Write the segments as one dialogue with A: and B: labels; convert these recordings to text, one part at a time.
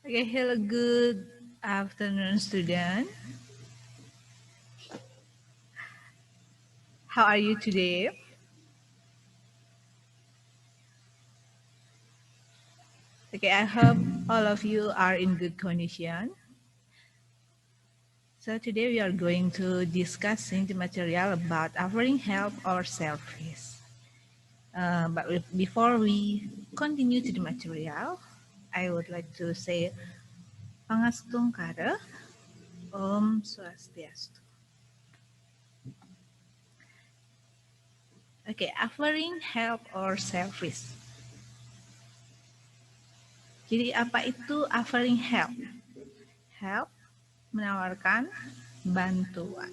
A: Okay, hello, good afternoon, student. How are you today? Okay, I hope all of you are in good condition. So today we are going to discussing the material about offering help or service. Before we continue to the material, I would like to say Pangastung Kara, Om Swastiastu. Okay, offering help or service. Jadi apa itu offering help? Help menawarkan bantuan.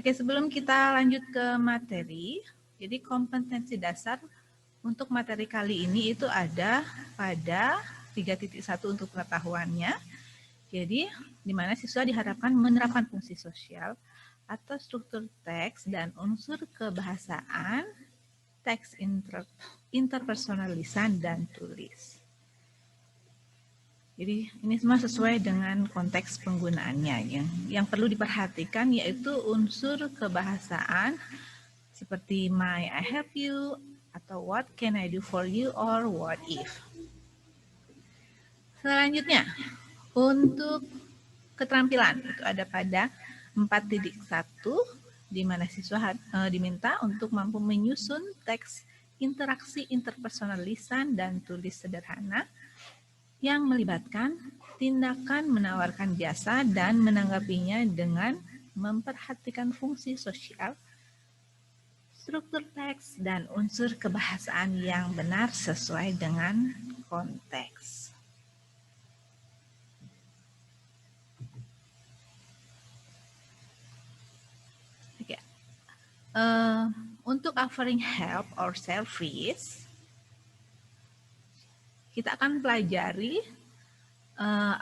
A: Oke, sebelum kita lanjut ke materi, jadi kompetensi dasar untuk materi kali ini itu ada pada 3.1 untuk pengetahuannya. Jadi, di mana siswa diharapkan menerapkan fungsi sosial atau struktur teks dan unsur kebahasaan, teks interpersonal lisan dan tulis. Jadi ini semua sesuai dengan konteks penggunaannya. Yang perlu diperhatikan yaitu unsur kebahasaan seperti may I help you atau what can I do for you or what if. Selanjutnya untuk keterampilan itu ada pada 4.1 di mana siswa diminta untuk mampu menyusun teks interaksi interpersonal lisan dan tulis sederhana yang melibatkan tindakan menawarkan jasa dan menanggapinya dengan memperhatikan fungsi sosial, struktur teks, dan unsur kebahasaan yang benar sesuai dengan konteks. Oke. Untuk offering help or service, kita akan pelajari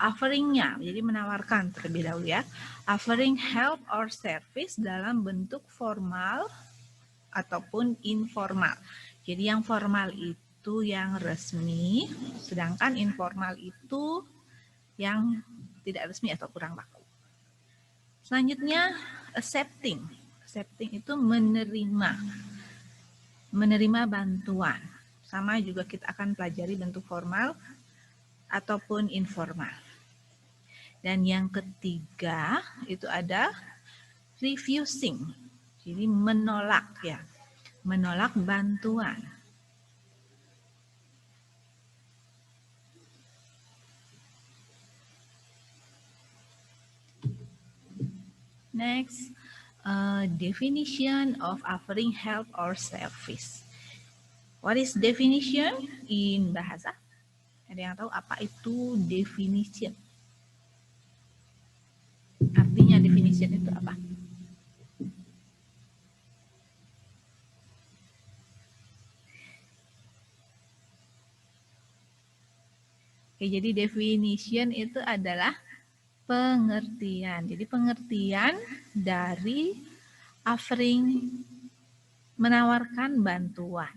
A: offeringnya, jadi menawarkan terlebih dahulu ya. Offering help or service dalam bentuk formal ataupun informal. Jadi yang formal itu yang resmi, sedangkan informal itu yang tidak resmi atau kurang baku. Selanjutnya accepting. Accepting itu menerima bantuan. Sama juga kita akan pelajari bentuk formal ataupun informal. Dan yang ketiga itu ada refusing. Jadi menolak ya. Menolak bantuan. Next, definition of offering help or service. What is definition in bahasa? Ada yang tahu apa itu definition? Artinya definition itu apa? Oke, jadi definition itu adalah pengertian. Jadi pengertian dari offering menawarkan bantuan.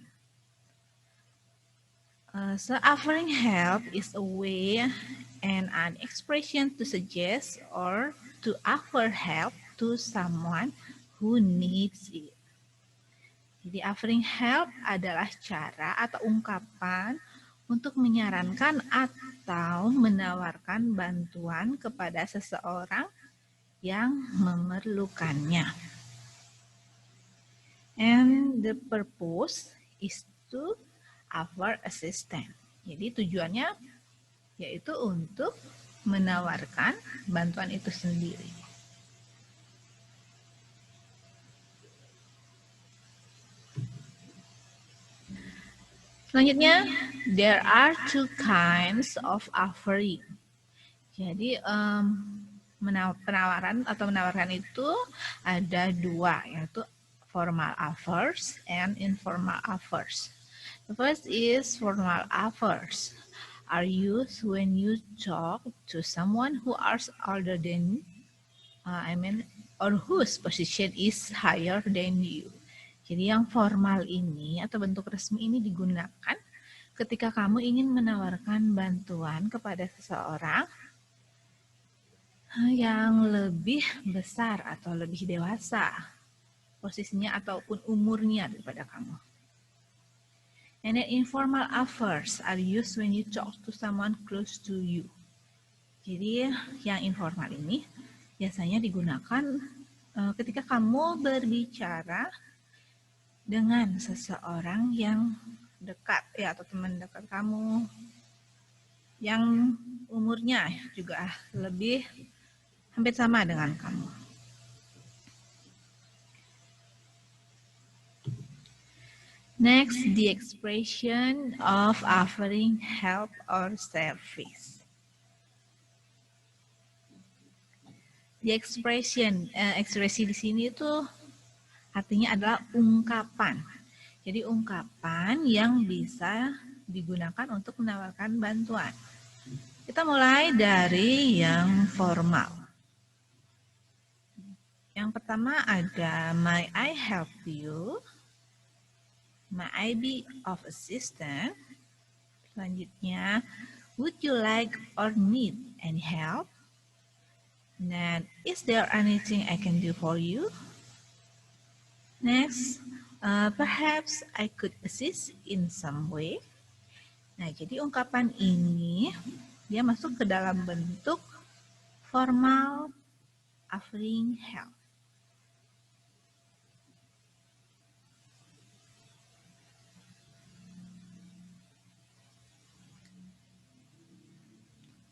A: So offering help is a way and an expression to suggest or to offer help to someone who needs it. Jadi offering help adalah cara atau ungkapan untuk menyarankan atau menawarkan bantuan kepada seseorang yang memerlukannya. And the purpose is to offer assistance. Jadi tujuannya yaitu untuk menawarkan bantuan itu sendiri. Selanjutnya, there are two kinds of offering. Jadi penawaran atau menawarkan itu ada dua, yaitu formal offers and informal offers. The first is formal offers. Are used when you talk to someone who is older than or whose position is higher than you. Jadi yang formal ini atau bentuk resmi ini digunakan ketika kamu ingin menawarkan bantuan kepada seseorang yang lebih besar atau lebih dewasa posisinya ataupun umurnya daripada kamu. And then informal offers are used when you talk to someone close to you. Jadi yang informal ini biasanya digunakan ketika kamu berbicara dengan seseorang yang dekat ya atau teman dekat kamu yang umurnya juga lebih hampir sama dengan kamu. Next, the expression of offering help or service. The expression, ekspresi di sini tuh artinya adalah ungkapan. Jadi ungkapan yang bisa digunakan untuk menawarkan bantuan. Kita mulai dari yang formal. Yang pertama ada, may I help you? May I be of assistance? Selanjutnya, would you like or need any help? Then, is there anything I can do for you? Next, perhaps I could assist in some way. Nah, jadi ungkapan ini dia masuk ke dalam bentuk formal offering help.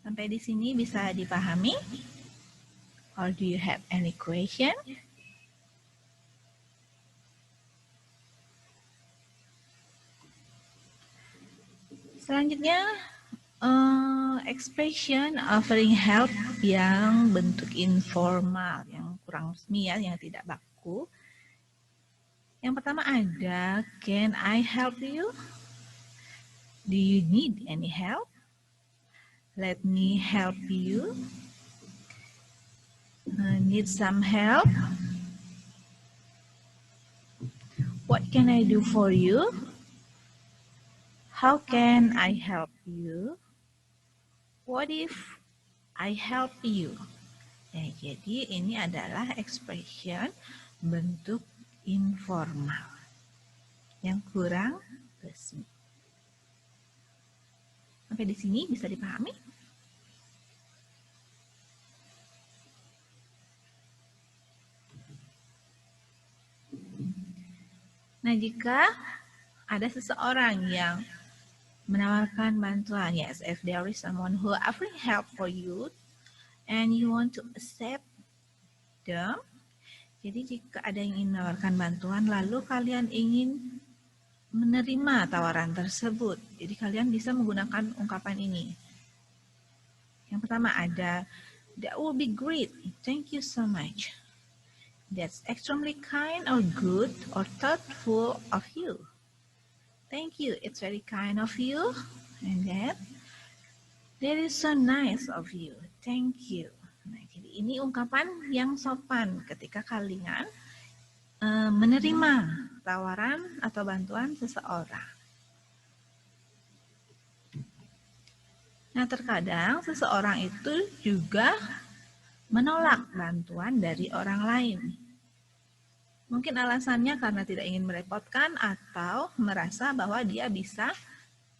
A: Sampai di sini bisa dipahami? Or do you have any question? Selanjutnya, expression offering help yang bentuk informal, yang kurang resmi ya, yang tidak baku. Yang pertama ada, can I help you? Do you need any help? Let me help you. Need some help? What can I do for you? How can I help you? What if I help you? Ya, jadi ini adalah expression bentuk informal yang kurang resmi. Sampai di sini bisa dipahami? Nah, jika ada seseorang yang menawarkan bantuan, yes, if there is someone who offering help for you and you want to accept them, jadi jika ada yang ingin menawarkan bantuan lalu kalian ingin menerima tawaran tersebut, jadi kalian bisa menggunakan ungkapan ini. Yang pertama ada, that would be great, thank you so much. That's extremely kind or good or thoughtful of you. Thank you, it's very kind of you. And then, that is so nice of you. Thank you. Nah, jadi ini ungkapan yang sopan ketika kalian menerima tawaran atau bantuan seseorang. Nah, terkadang seseorang itu juga menolak bantuan dari orang lain. Mungkin alasannya karena tidak ingin merepotkan atau merasa bahwa dia bisa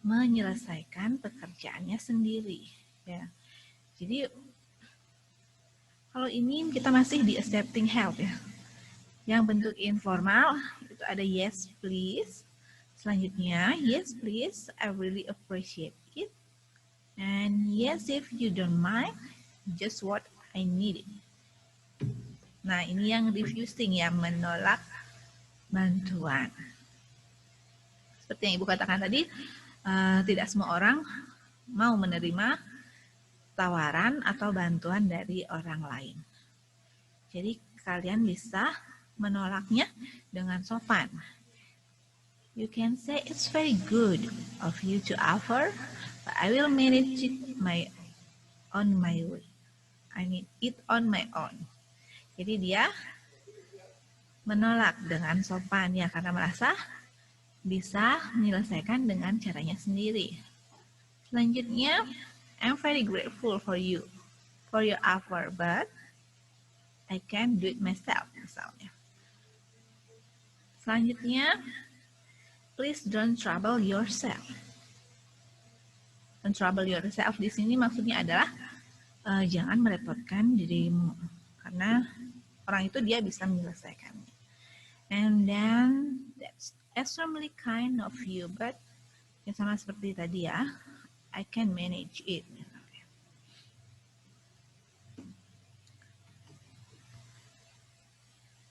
A: menyelesaikan pekerjaannya sendiri. Ya. Jadi kalau ini kita masih di accepting help ya. Yang bentuk informal itu ada yes please. Selanjutnya yes please, I really appreciate it. And yes if you don't mind, just what I needed. Nah, ini yang refusing ya, menolak bantuan. Seperti yang Ibu katakan tadi, tidak semua orang mau menerima tawaran atau bantuan dari orang lain. Jadi kalian bisa menolaknya dengan sopan. You can say it's very good of you to offer, but I will manage it on my way. I need it on my own. Jadi dia menolak dengan sopan ya karena merasa bisa menyelesaikan dengan caranya sendiri. Selanjutnya, I'm very grateful for you, for your offer, but I can't do it myself, misalnya. Selanjutnya, please don't trouble yourself. Don't trouble yourself di sini maksudnya adalah jangan merepotkan dirimu, karena orang itu dia bisa menyelesaikannya. And then, that's extremely kind of you, but yang sama seperti tadi ya, I can manage it.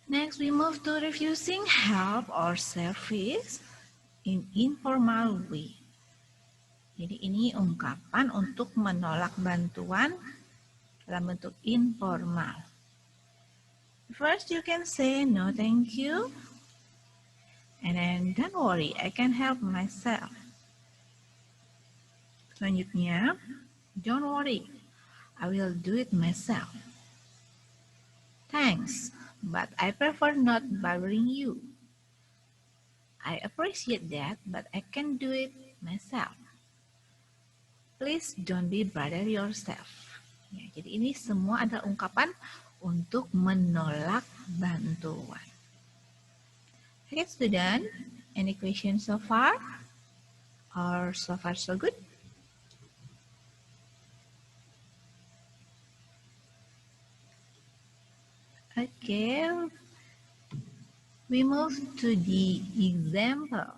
A: Next, we move to refusing help or service in informal way. Jadi ini ungkapan untuk menolak bantuan dalam bentuk informal. First, you can say no thank you. And then, don't worry, I can help myself. Selanjutnya, don't worry, I will do it myself. Thanks, but I prefer not bothering you. I appreciate that, but I can do it myself. Please don't be bother yourself. Ya, jadi ini semua adalah ungkapan untuk menolak bantuan. Okay, student, any questions so far? Or so far so good? Okay, we move to the example.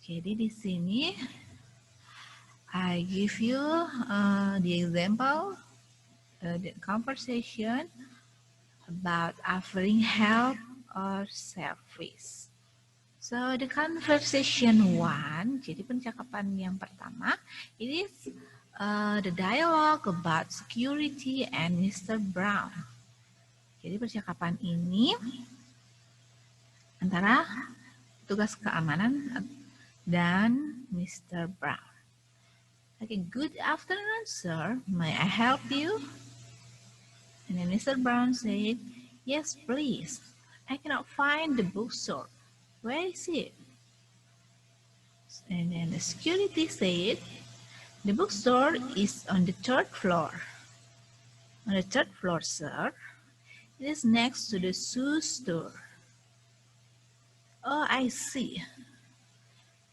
A: Jadi di sini I give you the example, the conversation about offering help or service. So the conversation one, jadi percakapan yang pertama, it is the dialogue about security and Mr. Brown. Jadi percakapan ini antara tugas keamanan dan Mr. Brown. Okay, good afternoon, sir. May I help you? And then Mr. Brown said, yes, please. I cannot find the bookstore. Where is it? And then the security said, the bookstore is on the third floor. On the third floor, sir. It is next to the shoe store. Oh, I see.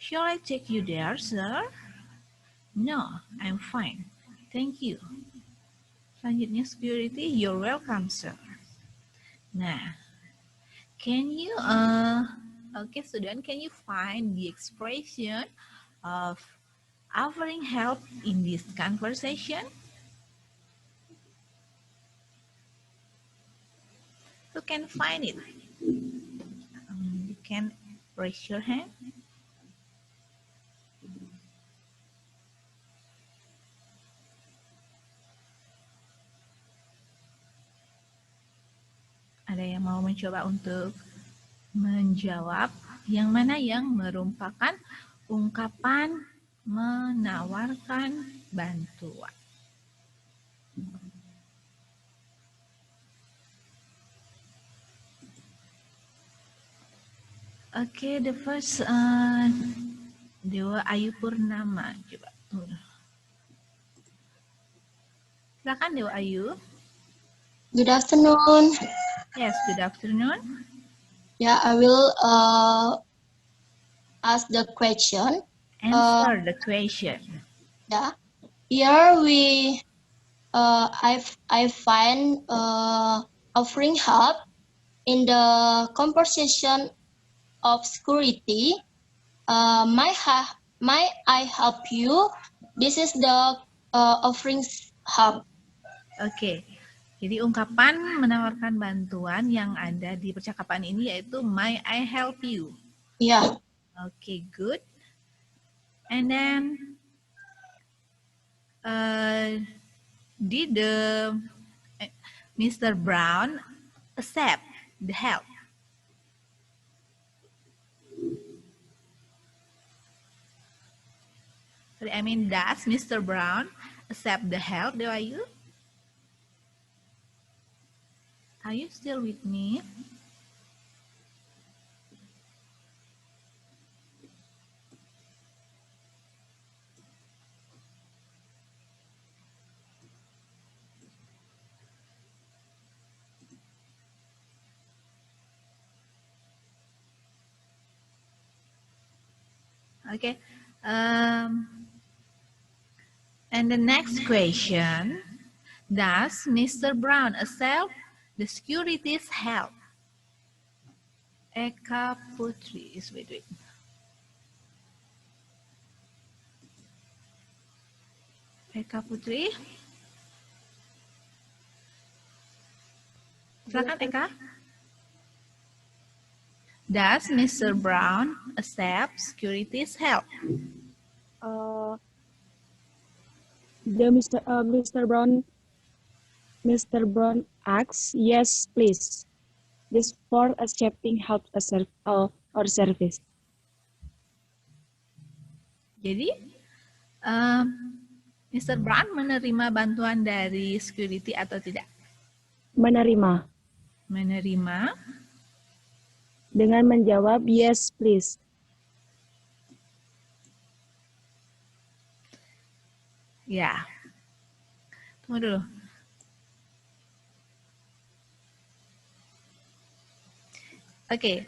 A: Shall I take you there, sir? No, I'm fine. Thank you. Selanjutnya security, you're welcome, sir. Nah, can you, okay student, can you find the expression of offering help in this conversation? Who can find it? You can raise your hand. Ada yang mau mencoba untuk menjawab yang mana yang merupakan ungkapan menawarkan bantuan? Okay, the first Dewa Ayu Purnama, coba. Silakan Dewa Ayu.
B: Good afternoon.
A: Yes, good afternoon.
B: Yeah, I will ask the question.
A: Answer the question.
B: Yeah, here I find offering help in the conversation of security. May I help you? This is the offering help.
A: Oke. Jadi ungkapan menawarkan bantuan yang ada di percakapan ini yaitu may I help you?
B: Yeah.
A: Okay, good. And then did Mr. Brown accept the help? Sorry, I mean, does Mr. Brown accept the help, Dewa Ayu? Are you still with me? Okay. And the next question, does Mr. Brown accept the security's help? Eka Putri is wait. Eka Putri, silakan Eka. Does Mr. Brown accept security's help?
C: Mr. Brown asks, yes, please. This for accepting help or service.
A: Jadi, Mr. Brown menerima bantuan dari security atau tidak?
C: Menerima.
A: Menerima.
C: Dengan menjawab, yes, please.
A: Ya. Tunggu dulu. Oke.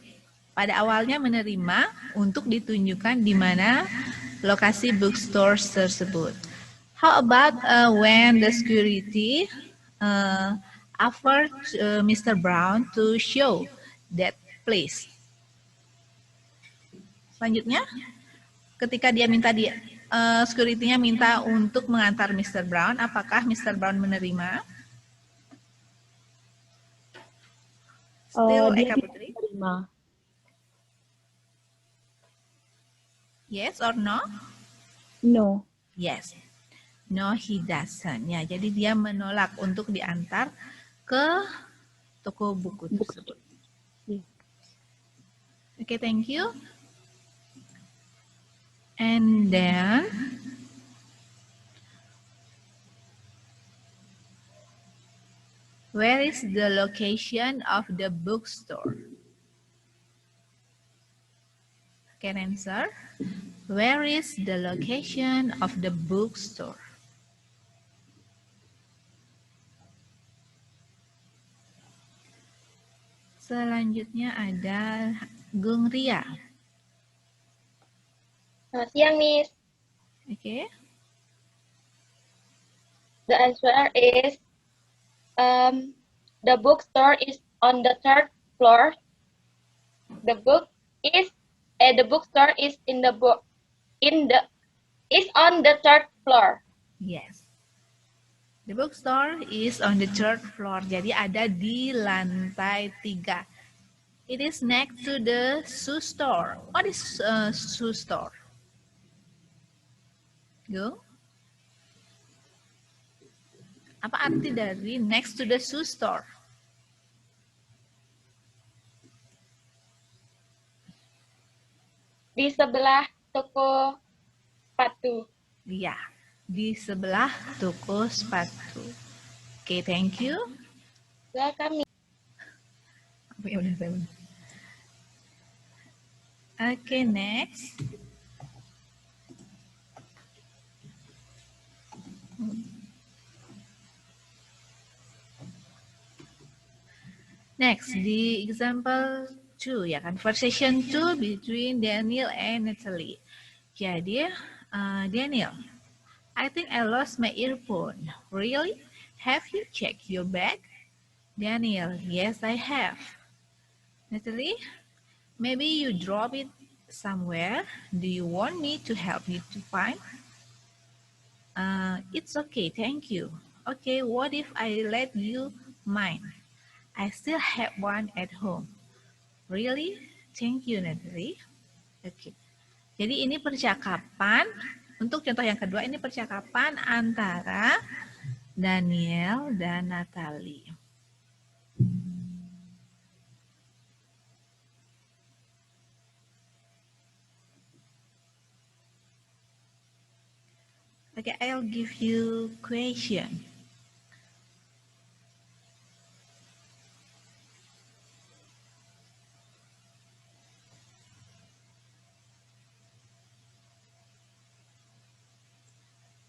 A: Pada awalnya menerima untuk ditunjukkan di mana lokasi bookstore tersebut. How about when the security offered Mr. Brown to show that place? Selanjutnya, ketika dia minta security-nya minta untuk mengantar Mr. Brown, apakah Mr. Brown menerima? Still Eka Putri?
C: Menerima.
A: Yes or no?
C: No.
A: Yes. No, he doesn't. Ya, jadi dia menolak untuk diantar ke toko buku tersebut. Oke, thank you. And then where is the location of the bookstore? Can answer. Where is the location of the bookstore? Selanjutnya ada Gung Ria.
B: Selamat siang, Miss.
A: Oke.
B: The answer is the bookstore is on the third floor. The bookstore is on the third floor.
A: Yes. The bookstore is on the third floor. Jadi ada di lantai 3. It is next to the shoe store. What is shoe store? Go. Apa arti dari next to the shoe store?
B: Di sebelah toko sepatu.
A: Iya, di sebelah toko sepatu. Oke, thank you.
B: Welcome.
A: Ya udah saya. Oke, next. Next, di example 2 ya, conversation 2 between Daniel and Natalie. Jadi, Daniel, I think I lost my earphone. Really? Have you checked your bag? Daniel, yes, I have. Natalie, maybe you drop it somewhere. Do you want me to help you to find? It's okay, thank you. Okay, what if I let you mine? I still have one at home. Really? Thank you, Natalie. Oke. Jadi ini percakapan, untuk contoh yang kedua, ini percakapan antara Daniel dan Natalie. Okay, I'll give you question.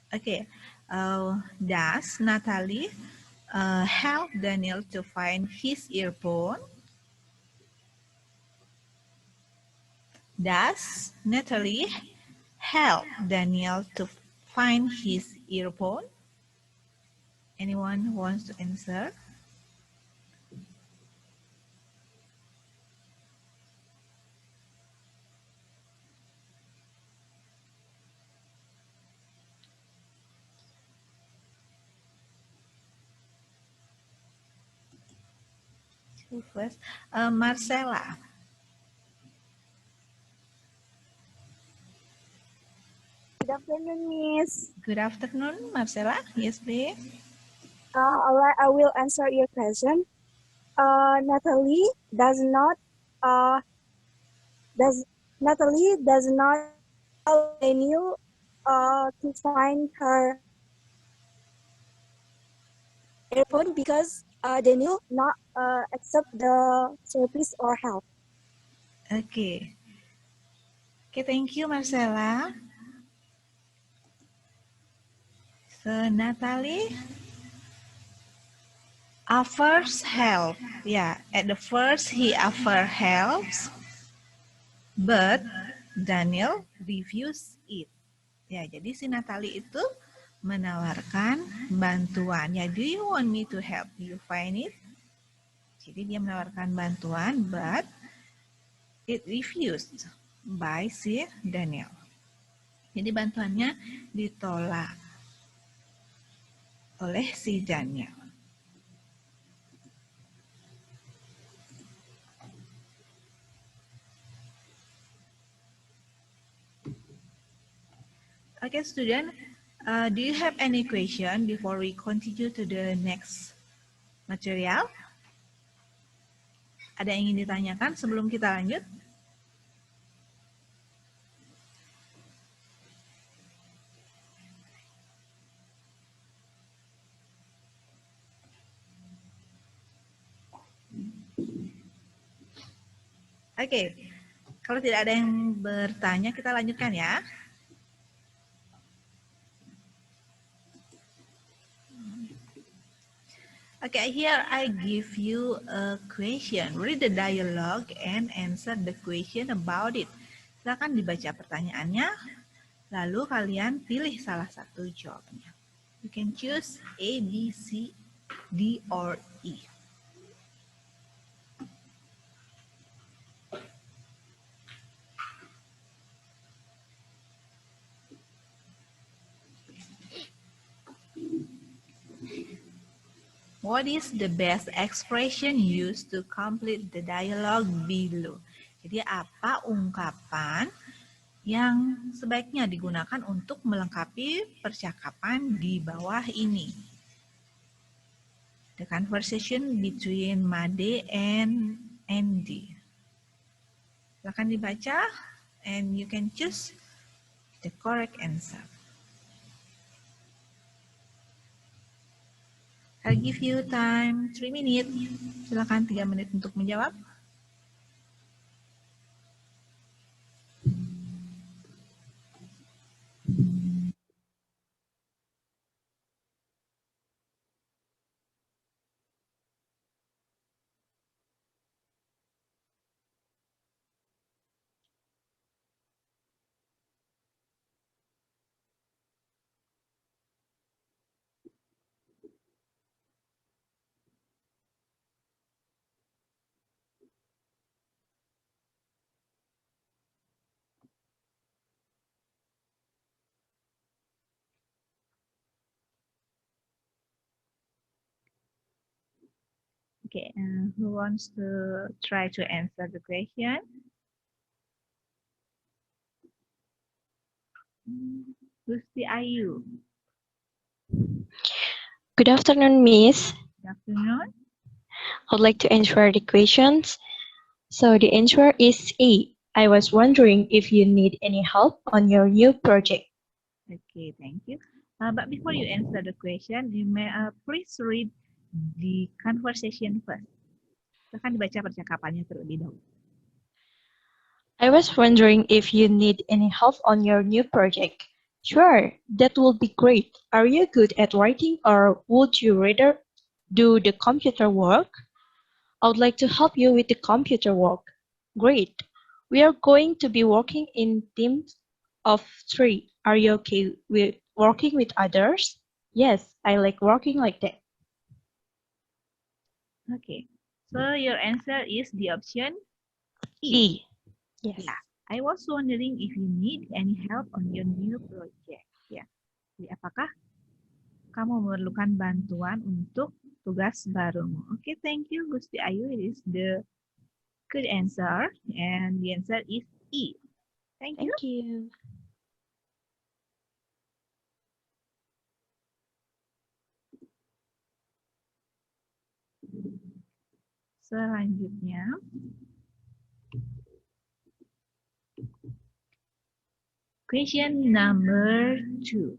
A: Okay. Does Natalie help Daniel to find his earphone? Does Natalie help Daniel to find his earphone? Anyone wants to answer? Who first? Marcella.
D: Good afternoon, Miss.
A: Good afternoon, Marcella. Yes, please.
D: All right, I will answer your question. Natalie uh, does does not help Daniel to find her earphone because Daniel not accept the service or help.
A: Okay. Okay, thank you, Marcella. So, Natalie offers help. Yeah, at the first he offer helps, but Daniel refuse it. Ya, jadi si Natalie itu menawarkan bantuan. Ya, do you want me to help you find it? Jadi dia menawarkan bantuan, but it refused by si Daniel. Jadi bantuannya ditolak oleh si Daniel. Okay, student, do you have any question before we continue to the next material? Ada yang ingin ditanyakan sebelum kita lanjut? Oke, kalau tidak ada yang bertanya, kita lanjutkan ya. Okay, here I give you a question. Read the dialogue and answer the question about it. Silakan dibaca pertanyaannya, lalu kalian pilih salah satu jawabnya. You can choose A, B, C, D, or E. What is the best expression used to complete the dialogue below? Jadi apa ungkapan yang sebaiknya digunakan untuk melengkapi percakapan di bawah ini? The conversation between Made and Andy. Silakan dibaca and you can choose the correct answer. I'll give you time 3 minutes. Silakan 3 menit untuk menjawab. Okay, who wants to try to answer the question? Gusti Ayu.
E: Good afternoon, Miss.
A: Good afternoon.
E: I would like to answer the questions. So the answer is A. I was wondering if you need any help on your new project.
A: Okay, thank you. But before you answer the question, you may please read the conversation first. Silakan dibaca percakapannya terlebih dahulu.
E: I was wondering if you need any help on your new project. Sure, that will be great. Are you good at writing or would you rather do the computer work? I would like to help you with the computer work. Great. We are going to be working in teams of 3. Are you okay with working with others? Yes, I like working like that.
A: Okay. So your answer is the option E.
E: E. Yes.
A: Yeah. I was wondering if you need any help on your new project. Ya. Jadi apakah kamu memerlukan bantuan untuk tugas barumu? Okay, thank you, Gusti Ayu. It is the good answer, and the answer is E. Thank you.
E: Thank you.
A: Selanjutnya, question number 2.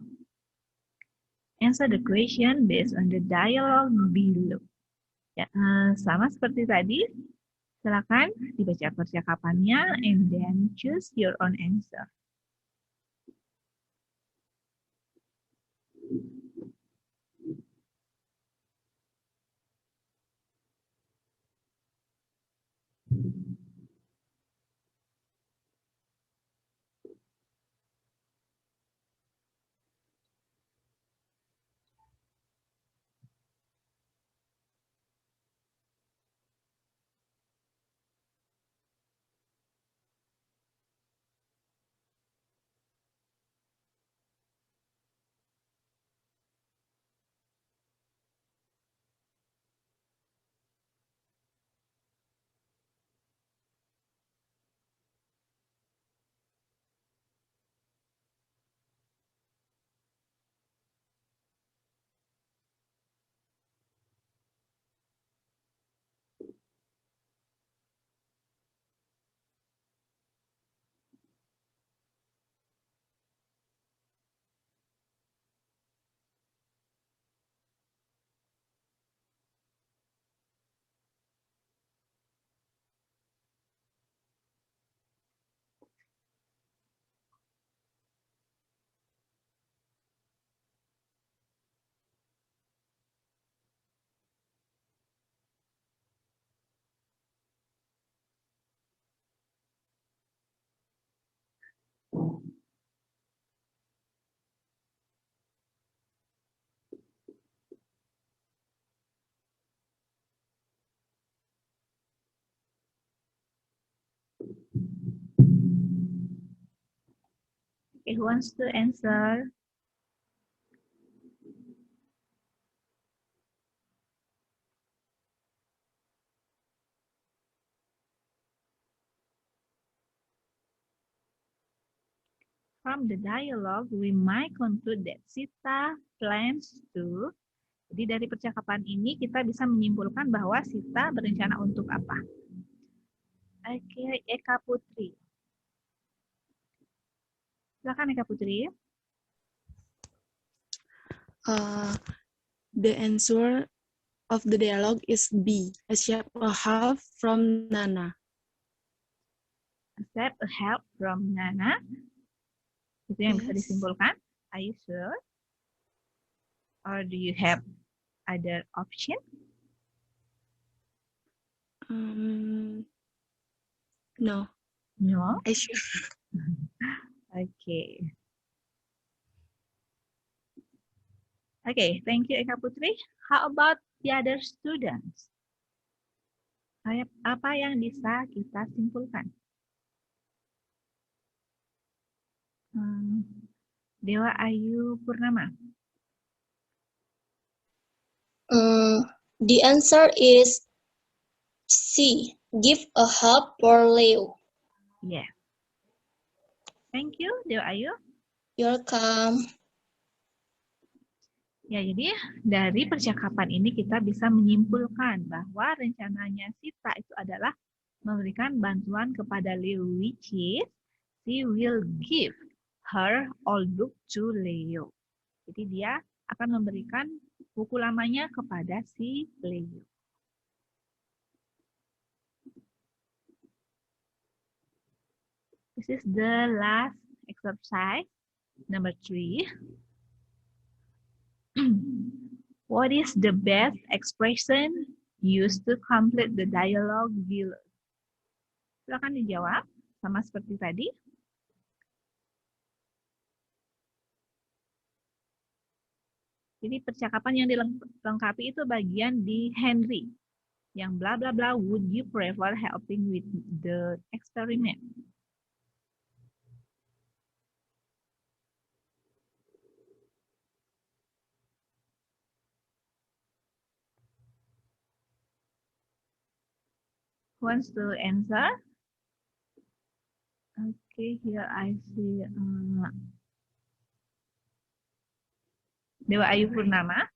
A: Answer the question based on the dialogue below. Ya, sama seperti tadi, silakan dibaca percakapannya and then choose your own answer. Okay, who wants to answer? From the dialogue, we might conclude that Sita plans to. Jadi dari percakapan ini kita bisa menyimpulkan bahwa Sita berencana untuk apa? Oke, Eka Putri. Silakan Eka Putri.
C: The answer of the dialogue is B. Accept a help from Nana.
A: Accept a help from Nana. Itu yang bisa
C: Yes.
A: disimpulkan. Are you sure? Or do you have other option?
C: No,
A: No.
C: I sure.
A: Okay. Okay, thank you Eka Putri. How about the other students? Apa yang bisa kita simpulkan? Dewa Ayu Purnama.
B: The answer is C. Give a help for Leo.
A: Yeah. Thank you, Dewa Ayu.
B: You're welcome.
A: Ya, jadi dari percakapan ini kita bisa menyimpulkan bahwa rencananya Sita itu adalah memberikan bantuan kepada Leo, which is she will give her old book to Leo. Jadi dia akan memberikan buku lamanya kepada si Leo. This is the last exercise. Number 3. What is the best expression used to complete the dialogue below? Silakan dijawab, sama seperti tadi. Jadi percakapan yang dilengkapi itu bagian di Henry. Yang bla bla bla, would you prefer helping with the experiment? Who wants to answer? Okay, here I see Dewa Ayu Purnama.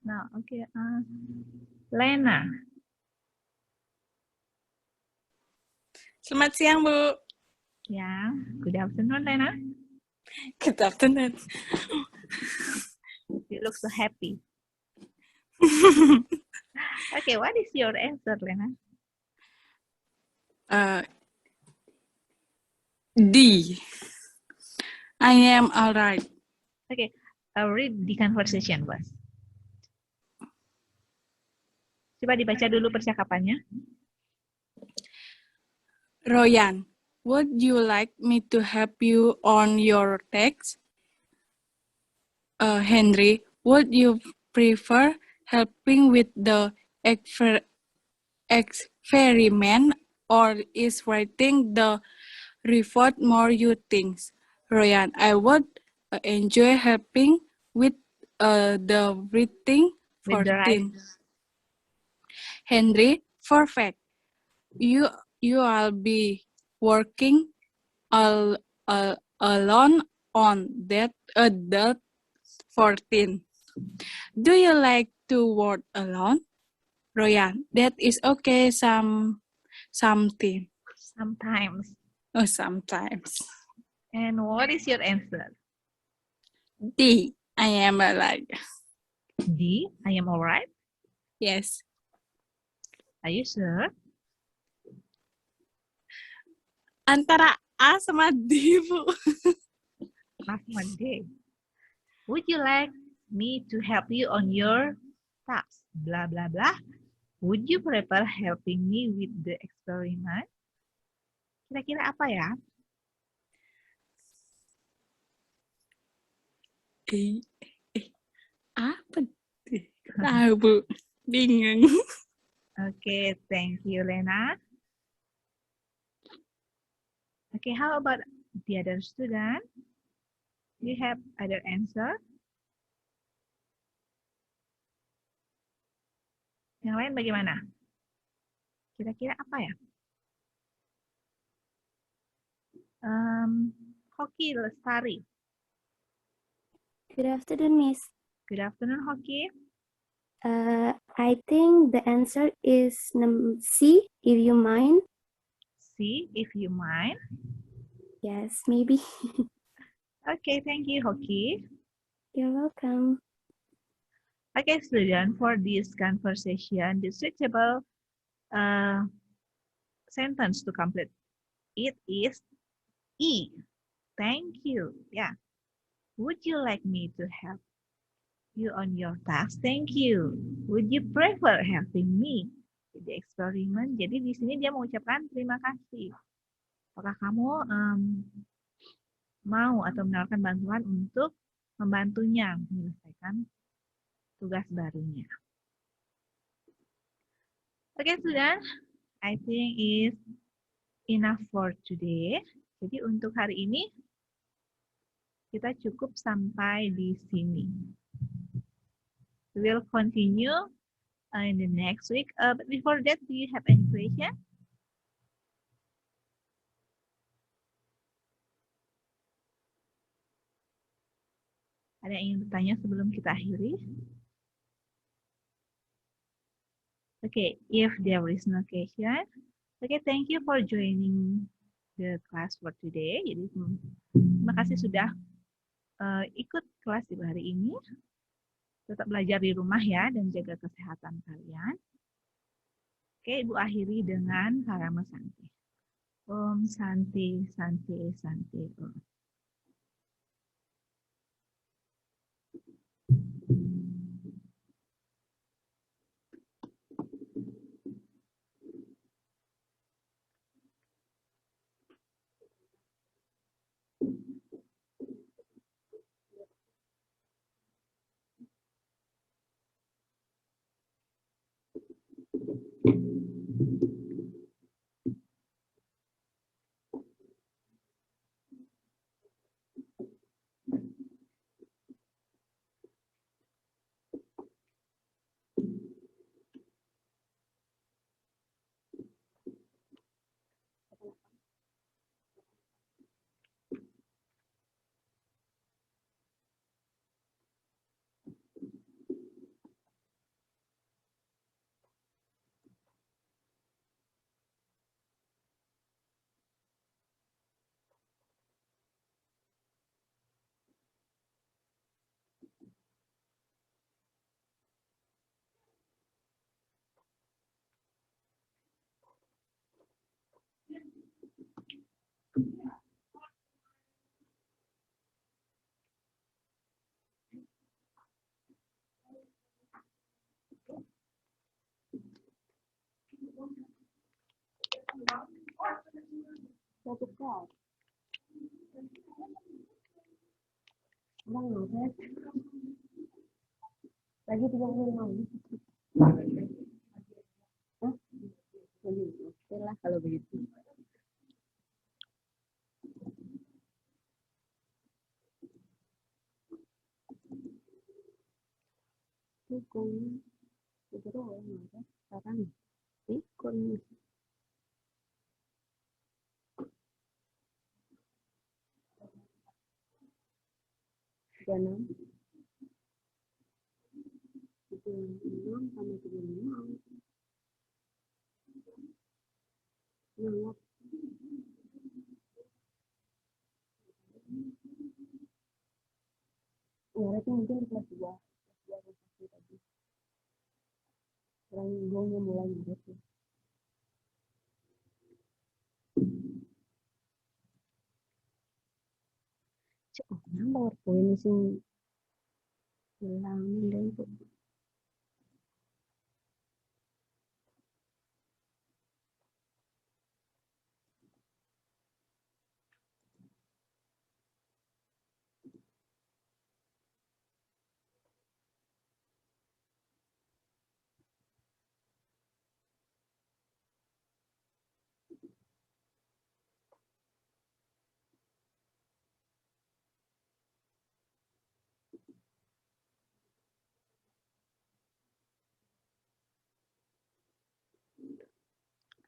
A: Now, okay, Lena.
F: Selamat siang, Bu.
A: Yeah, good afternoon, Lena.
F: Good afternoon.
A: You look so happy. Okay, what is your answer, Lena?
F: D. I am alright.
A: Okay, read the conversation, Bos. Coba dibaca dulu percakapannya.
F: Royan, would you like me to help you on your text? Henry, would you prefer helping with the experiment or is writing the report more you think? Royan, I would enjoy helping with the writing
A: With the
F: 14. Henry, perfect. You'll be working alone on that adult 14. Do you like to work alone? Royan, that is okay something.
A: Sometimes.
F: Oh, sometimes.
A: And what is your answer?
F: D, I am alright.
A: D, I am alright.
F: Yes.
A: Are you sure?
F: Antara A sama D, Bu.
A: Last one day. Would you like me to help you on your task? Blah, blah, blah. Would you prefer helping me with the experiment? Kira-kira apa ya?
F: Apa? Tahu, Bu. Bingung.
A: Okay, thank you, Lena. Okay, how about the other student? Do you have other answer? Yang lain bagaimana? Kira-kira apa ya? Hoki Lestari.
G: Good afternoon, Miss.
A: Good afternoon, Hoki.
G: I think the answer is C, if you mind.
A: C, if you mind.
G: Yes, maybe.
A: Okay, thank you, Hoki.
G: You're welcome.
A: Okay, student, for this conversation, the suitable sentence to complete it is E. Thank you. Yeah. Would you like me to help you on your task? Thank you. Would you prefer helping me with the experiment? Jadi di sini dia mengucapkan terima kasih. Apakah kamu mau atau menawarkan bantuan untuk membantunya menyelesaikan tugas barunya? Okay, student, I think is enough for today. Jadi untuk hari ini kita cukup sampai di sini. We will continue in the next week. But before that, do you have any question? Ada yang ingin bertanya sebelum kita akhiri? Okay, if there is no question, okay, thank you for joining the class for today. Jadi terima kasih sudah ikut kelas di hari ini. Tetap belajar di rumah ya dan jaga kesehatan kalian. Oke, Ibu akhiri dengan Parama Santi. Om Santi, Santi, Santi. Om.
C: Lagi 35 menit. Oke lah kalau begitu. Dukung. Itu doang ya. Sekarang ikut. Jangan. 36 sama 35. Ingat. Berarti mungkin di kelas 2. Kelas 2 tadi. Orang gongnya mulai gitu. Cek, nang PowerPoint sing hilang deh itu.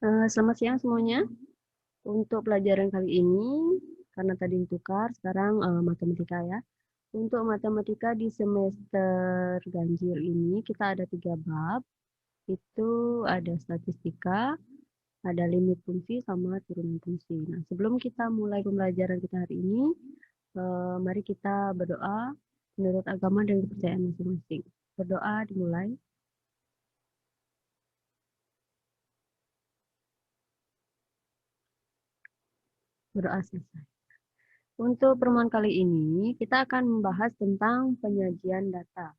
C: Selamat siang semuanya. Untuk pelajaran kali ini, karena tadi ditukar, sekarang matematika ya. Untuk matematika di semester ganjil ini, kita ada 3 bab. Itu ada statistika, ada limit fungsi, sama turunan fungsi. Nah, sebelum kita mulai pembelajaran kita hari ini, mari kita berdoa menurut agama dan kepercayaan masing-masing. Berdoa dimulai. Berdoa selesai. Untuk pertemuan kali ini, kita akan membahas tentang penyajian data.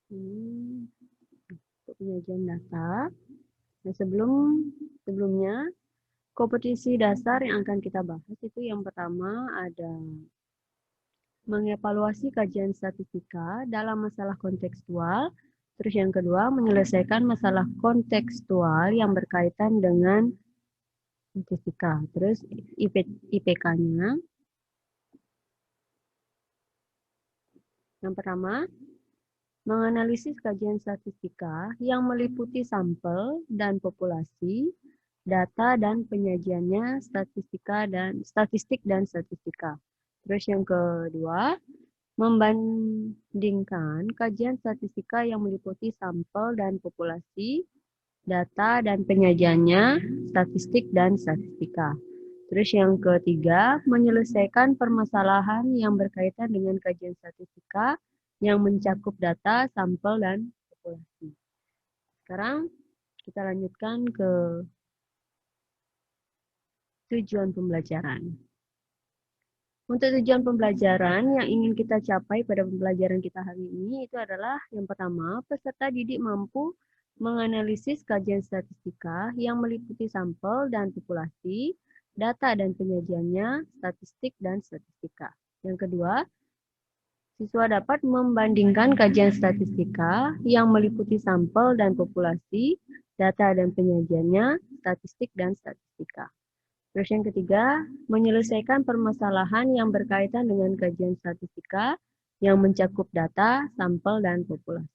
C: Untuk penyajian data. Nah, sebelumnya, kompetisi dasar yang akan kita bahas itu yang pertama ada mengevaluasi kajian statistika dalam masalah kontekstual. Terus yang kedua, menyelesaikan masalah kontekstual yang berkaitan dengan statistika. Terus IPK-nya. Yang pertama, menganalisis kajian statistika yang meliputi sampel dan populasi, data dan penyajiannya, statistik dan statistika. Terus yang kedua, membandingkan kajian statistika yang meliputi sampel dan populasi, data dan penyajiannya, statistik dan statistika. Terus yang ketiga, menyelesaikan permasalahan yang berkaitan dengan kajian statistika yang mencakup data, sampel, dan populasi. Sekarang kita lanjutkan ke tujuan pembelajaran. Untuk tujuan pembelajaran yang ingin kita capai pada pembelajaran kita hari ini itu adalah yang pertama, peserta didik mampu menganalisis kajian statistika yang meliputi sampel dan populasi, data dan penyajiannya, statistik dan statistika. Yang kedua, siswa dapat membandingkan kajian statistika yang meliputi sampel dan populasi, data dan penyajiannya, statistik dan statistika. Terus yang ketiga, menyelesaikan permasalahan yang berkaitan dengan kajian statistika yang mencakup data, sampel, dan populasi.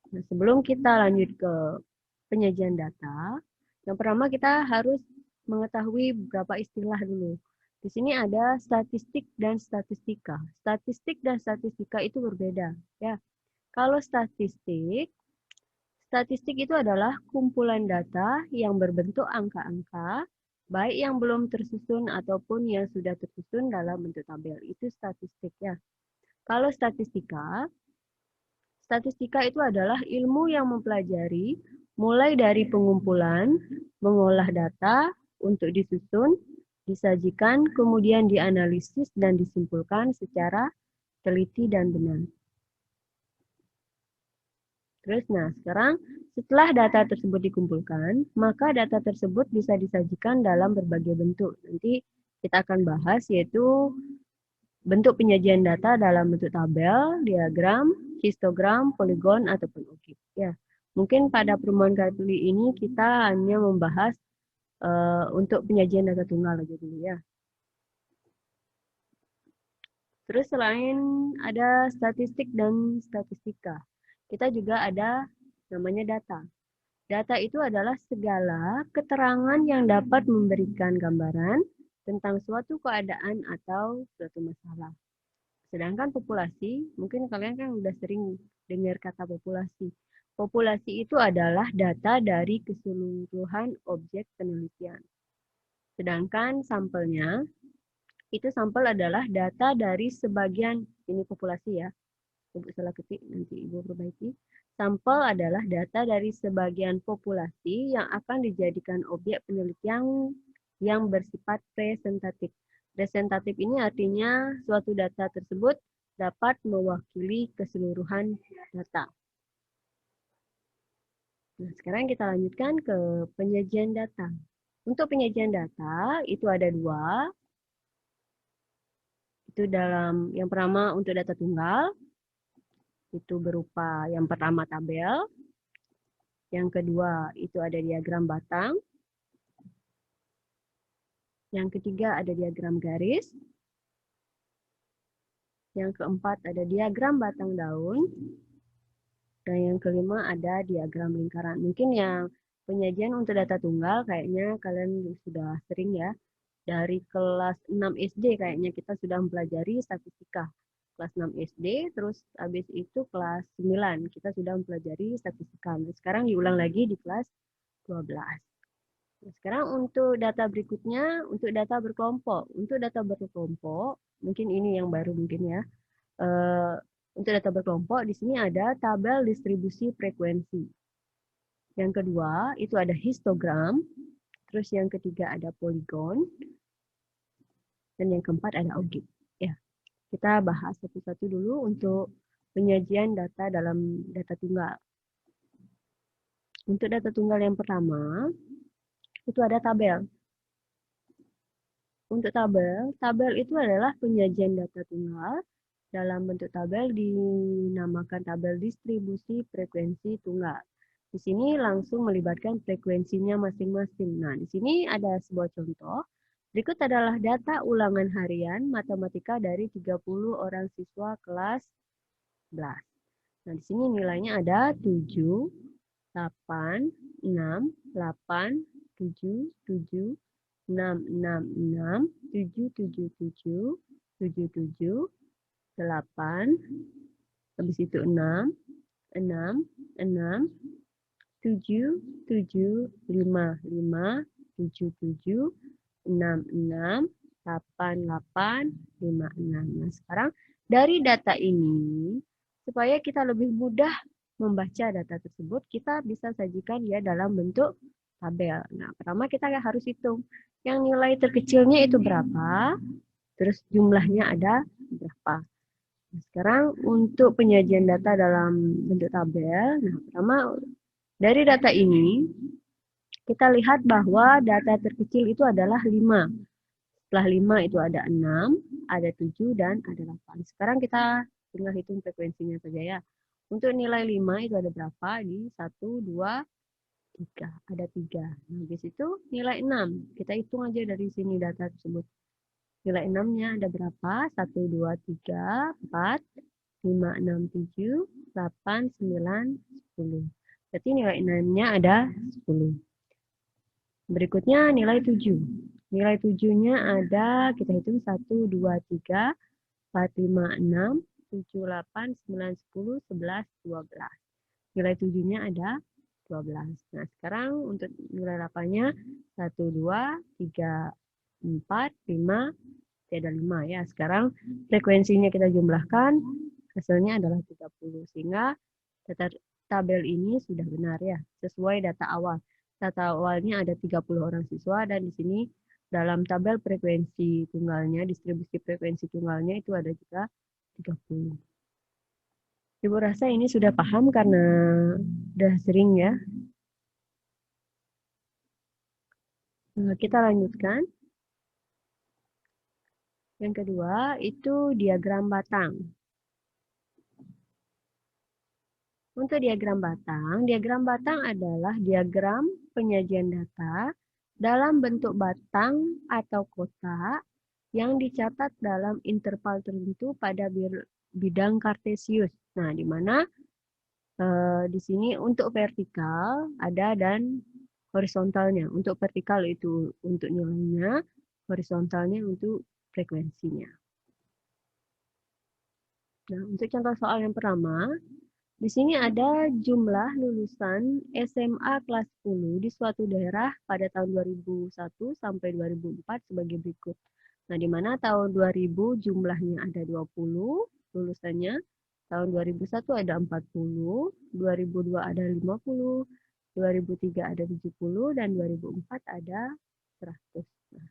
C: Nah, sebelum kita lanjut ke penyajian data, yang pertama kita harus mengetahui beberapa istilah dulu. Di sini ada statistik dan statistika. Statistik dan statistika itu berbeda, ya. Kalau statistik itu adalah kumpulan data yang berbentuk angka-angka, baik yang belum tersusun ataupun yang sudah tersusun dalam bentuk tabel. Itu statistik, ya. Kalau statistika itu adalah ilmu yang mempelajari mulai dari pengumpulan, mengolah data untuk disusun, disajikan, kemudian dianalisis dan disimpulkan secara teliti dan benar. Terus, nah sekarang setelah data tersebut dikumpulkan, maka data tersebut bisa disajikan dalam berbagai bentuk. Nanti kita akan bahas yaitu bentuk penyajian data dalam bentuk tabel, diagram, histogram, poligon, ataupun ukip. Ya, mungkin pada pertemuan kali ini kita hanya membahas untuk penyajian data tunggal aja dulu ya. Terus selain ada statistik dan statistika, kita juga ada namanya data. Data itu adalah segala keterangan yang dapat memberikan gambaran tentang suatu keadaan atau suatu masalah. Sedangkan populasi, mungkin kalian kan udah sering dengar kata populasi. Populasi itu adalah data dari keseluruhan objek penelitian. Sedangkan sampelnya, itu sampel adalah data dari sebagian, ini populasi ya, Ibu salah ketik, nanti Ibu perbaiki. Sampel adalah data dari sebagian populasi yang akan dijadikan objek penelitian yang bersifat presentatif. Presentatif ini artinya suatu data tersebut dapat mewakili keseluruhan data. Nah, sekarang kita lanjutkan ke penyajian data. Untuk penyajian data itu ada dua. Itu dalam yang pertama untuk data tunggal, itu berupa yang pertama tabel, yang kedua itu ada diagram batang, yang ketiga ada diagram garis, yang keempat ada diagram batang daun, dan yang kelima ada diagram lingkaran. Mungkin yang penyajian untuk data tunggal kayaknya kalian sudah sering ya. Dari kelas 6 SD kayaknya kita sudah mempelajari statistika. Kelas 6 SD, terus habis itu kelas 9 kita sudah mempelajari statistika. Sekarang diulang lagi di kelas 12. Nah, sekarang untuk data berikutnya, untuk data berkelompok. Untuk data berkelompok, mungkin ini yang baru mungkin ya. Untuk data berkelompok, di sini ada tabel distribusi frekuensi. Yang kedua, itu ada histogram. Terus yang ketiga ada poligon. Dan yang keempat ada audit. Ya, kita bahas satu-satu dulu untuk penyajian data dalam data tunggal. Untuk data tunggal yang pertama, itu ada tabel. Untuk tabel itu adalah penyajian data tunggal. Dalam bentuk tabel dinamakan tabel distribusi frekuensi tunggal. Di sini langsung melibatkan frekuensinya masing-masing. Nah, di sini ada sebuah contoh. Berikut adalah data ulangan harian matematika dari 30 orang siswa kelas 11. Nah, di sini nilainya ada 7, 8, 6, 8, 7, 7, 6, 6, 6, 7, 7, 7, 7, 7, 8, habis itu 6, 6, 6, 7, 7, 5, 5, 7, 7, 6, 6, 8, 8, 5, 6. Nah, sekarang dari data ini, supaya kita lebih mudah membaca data tersebut, kita bisa sajikan dia dalam bentuk tabel. Nah, pertama kita harus hitung yang nilai terkecilnya itu berapa, terus jumlahnya ada berapa. Nah, sekarang untuk penyajian data dalam bentuk tabel, nah pertama dari data ini kita lihat bahwa data terkecil itu adalah 5. Setelah 5 itu ada 6, ada 7, dan ada 8. Sekarang kita tinggal hitung frekuensinya saja ya. Untuk nilai 5 itu ada berapa? Di 1, 2, 3. Ada 3. Nah, di situ nilai 6. Kita hitung aja dari sini data tersebut. Nilai 6-nya ada berapa? 1, 2, 3, 4, 5, 6, 7, 8, 9, 10. Berarti nilai 6-nya ada 10. Berikutnya nilai 7. Nilai 7-nya ada, kita hitung 1, 2, 3, 4, 5, 6, 7, 8, 9, 10, 11, 12. Nilai 7-nya ada 12. Nah, sekarang untuk nilai 8-nya 1, 2, 3, 4, 5, ada 5 ya. Sekarang frekuensinya kita jumlahkan, hasilnya adalah 30. Sehingga data tabel ini sudah benar ya, sesuai data awal. Data awalnya ada 30 orang siswa dan di sini dalam tabel frekuensi tunggalnya, distribusi frekuensi tunggalnya itu ada juga 30. Ibu rasa ini sudah paham karena sudah sering ya. Kita lanjutkan. Yang kedua itu diagram batang. Untuk diagram batang adalah diagram penyajian data dalam bentuk batang atau kotak yang dicatat dalam interval tertentu pada bidang kartesius. Nah, di mana di sini untuk vertikal ada dan horizontalnya. Untuk vertikal itu untuk nilainya, horizontalnya untuk frekuensinya. Nah, untuk contoh soal yang pertama, di sini ada jumlah lulusan SMA kelas 10 di suatu daerah pada tahun 2001 sampai 2004 sebagai berikut. Nah, di mana tahun 2000 jumlahnya ada 20 lulusannya, tahun 2001 ada 40, 2002 ada 50, 2003 ada 70, dan 2004 ada 100. Nah,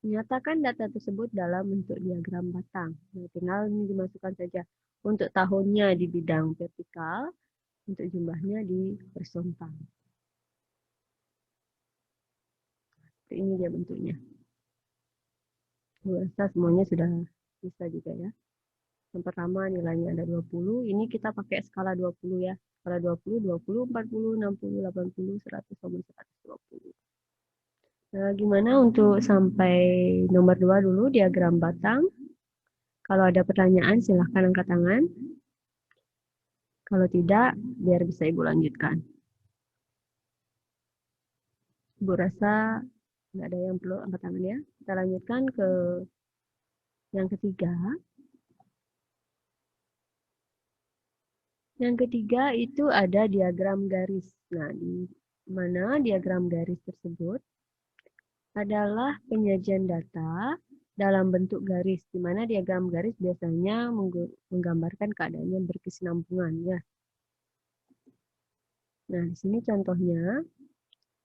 C: nyatakan data tersebut dalam bentuk diagram batang. Nah, tinggal ini dimasukkan saja. Untuk tahunnya di bidang vertikal, untuk jumlahnya di horizontal. Seperti ini dia bentuknya. Saya rasa semuanya sudah bisa juga ya. Yang pertama nilainya ada 20, ini kita pakai skala 20 ya. Skala 20, 20, 40, 60, 80, 100, sama 120. Nah, gimana untuk sampai nomor 2 dulu, diagram batang. Kalau ada pertanyaan silahkan angkat tangan. Kalau tidak, biar bisa Ibu lanjutkan. Ibu rasa nggak ada yang perlu angkat tangan ya. Kita lanjutkan ke yang ketiga. Yang ketiga itu ada diagram garis. Nah, di mana diagram garis tersebut adalah penyajian data dalam bentuk garis, di mana diagram garis biasanya menggambarkan keadaan yang berkesinambungan ya. Nah, di sini contohnya,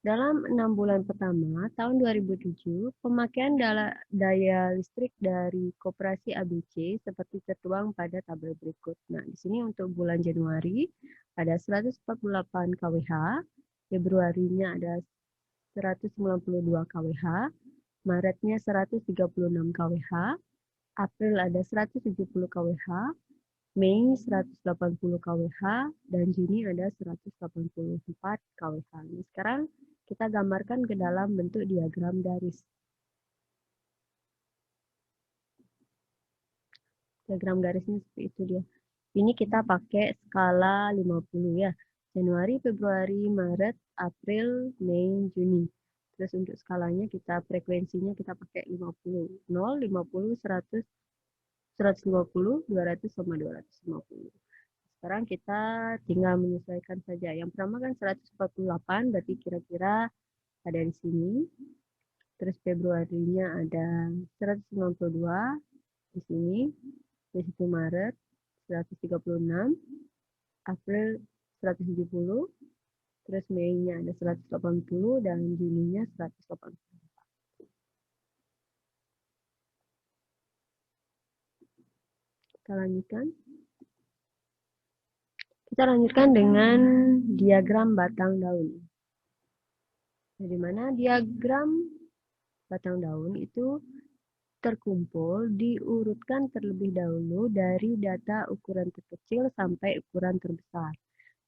C: dalam 6 bulan pertama tahun 2007, pemakaian daya listrik dari koperasi ABC seperti tertuang pada tabel berikut. Nah, di sini untuk bulan Januari ada 148 kWh, Februarinya ada 192 kWh, Maretnya 136 kWh, April ada 170 kWh, Mei 180 kWh, dan Juni ada 184 kWh. Nah, sekarang kita gambarkan ke dalam bentuk diagram garis. Diagram garisnya seperti itu dia. Ini kita pakai skala 50 ya. Januari, Februari, Maret, April, Mei, Juni. Terus untuk skalanya kita frekuensinya kita pakai 50. 0, 50, 100, 120, 200, sama 250. Sekarang kita tinggal menyesuaikan saja. Yang pertama kan 148, berarti kira-kira ada di sini. Terus Februarinya ada 192 di sini. Di situ Maret 136, April 170, terus Mei-nya ada 180, dan Juni-nya 180. Kita lanjutkan. Kita lanjutkan dengan diagram batang daun. Nah, di mana diagram batang daun itu terkumpul, diurutkan terlebih dahulu dari data ukuran terkecil sampai ukuran terbesar.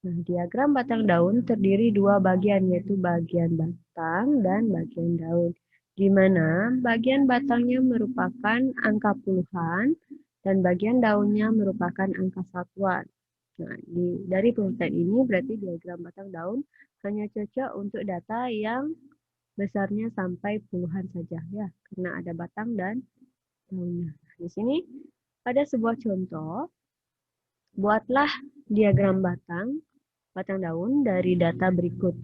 C: Nah, diagram batang daun terdiri dua bagian, yaitu bagian batang dan bagian daun. Di mana bagian batangnya merupakan angka puluhan dan bagian daunnya merupakan angka satuan. Nah, dari pengertian ini berarti diagram batang daun hanya cocok untuk data yang besarnya sampai puluhan saja ya, karena ada batang dan daunnya. Di sini ada sebuah contoh. Buatlah diagram batang daun dari data berikut.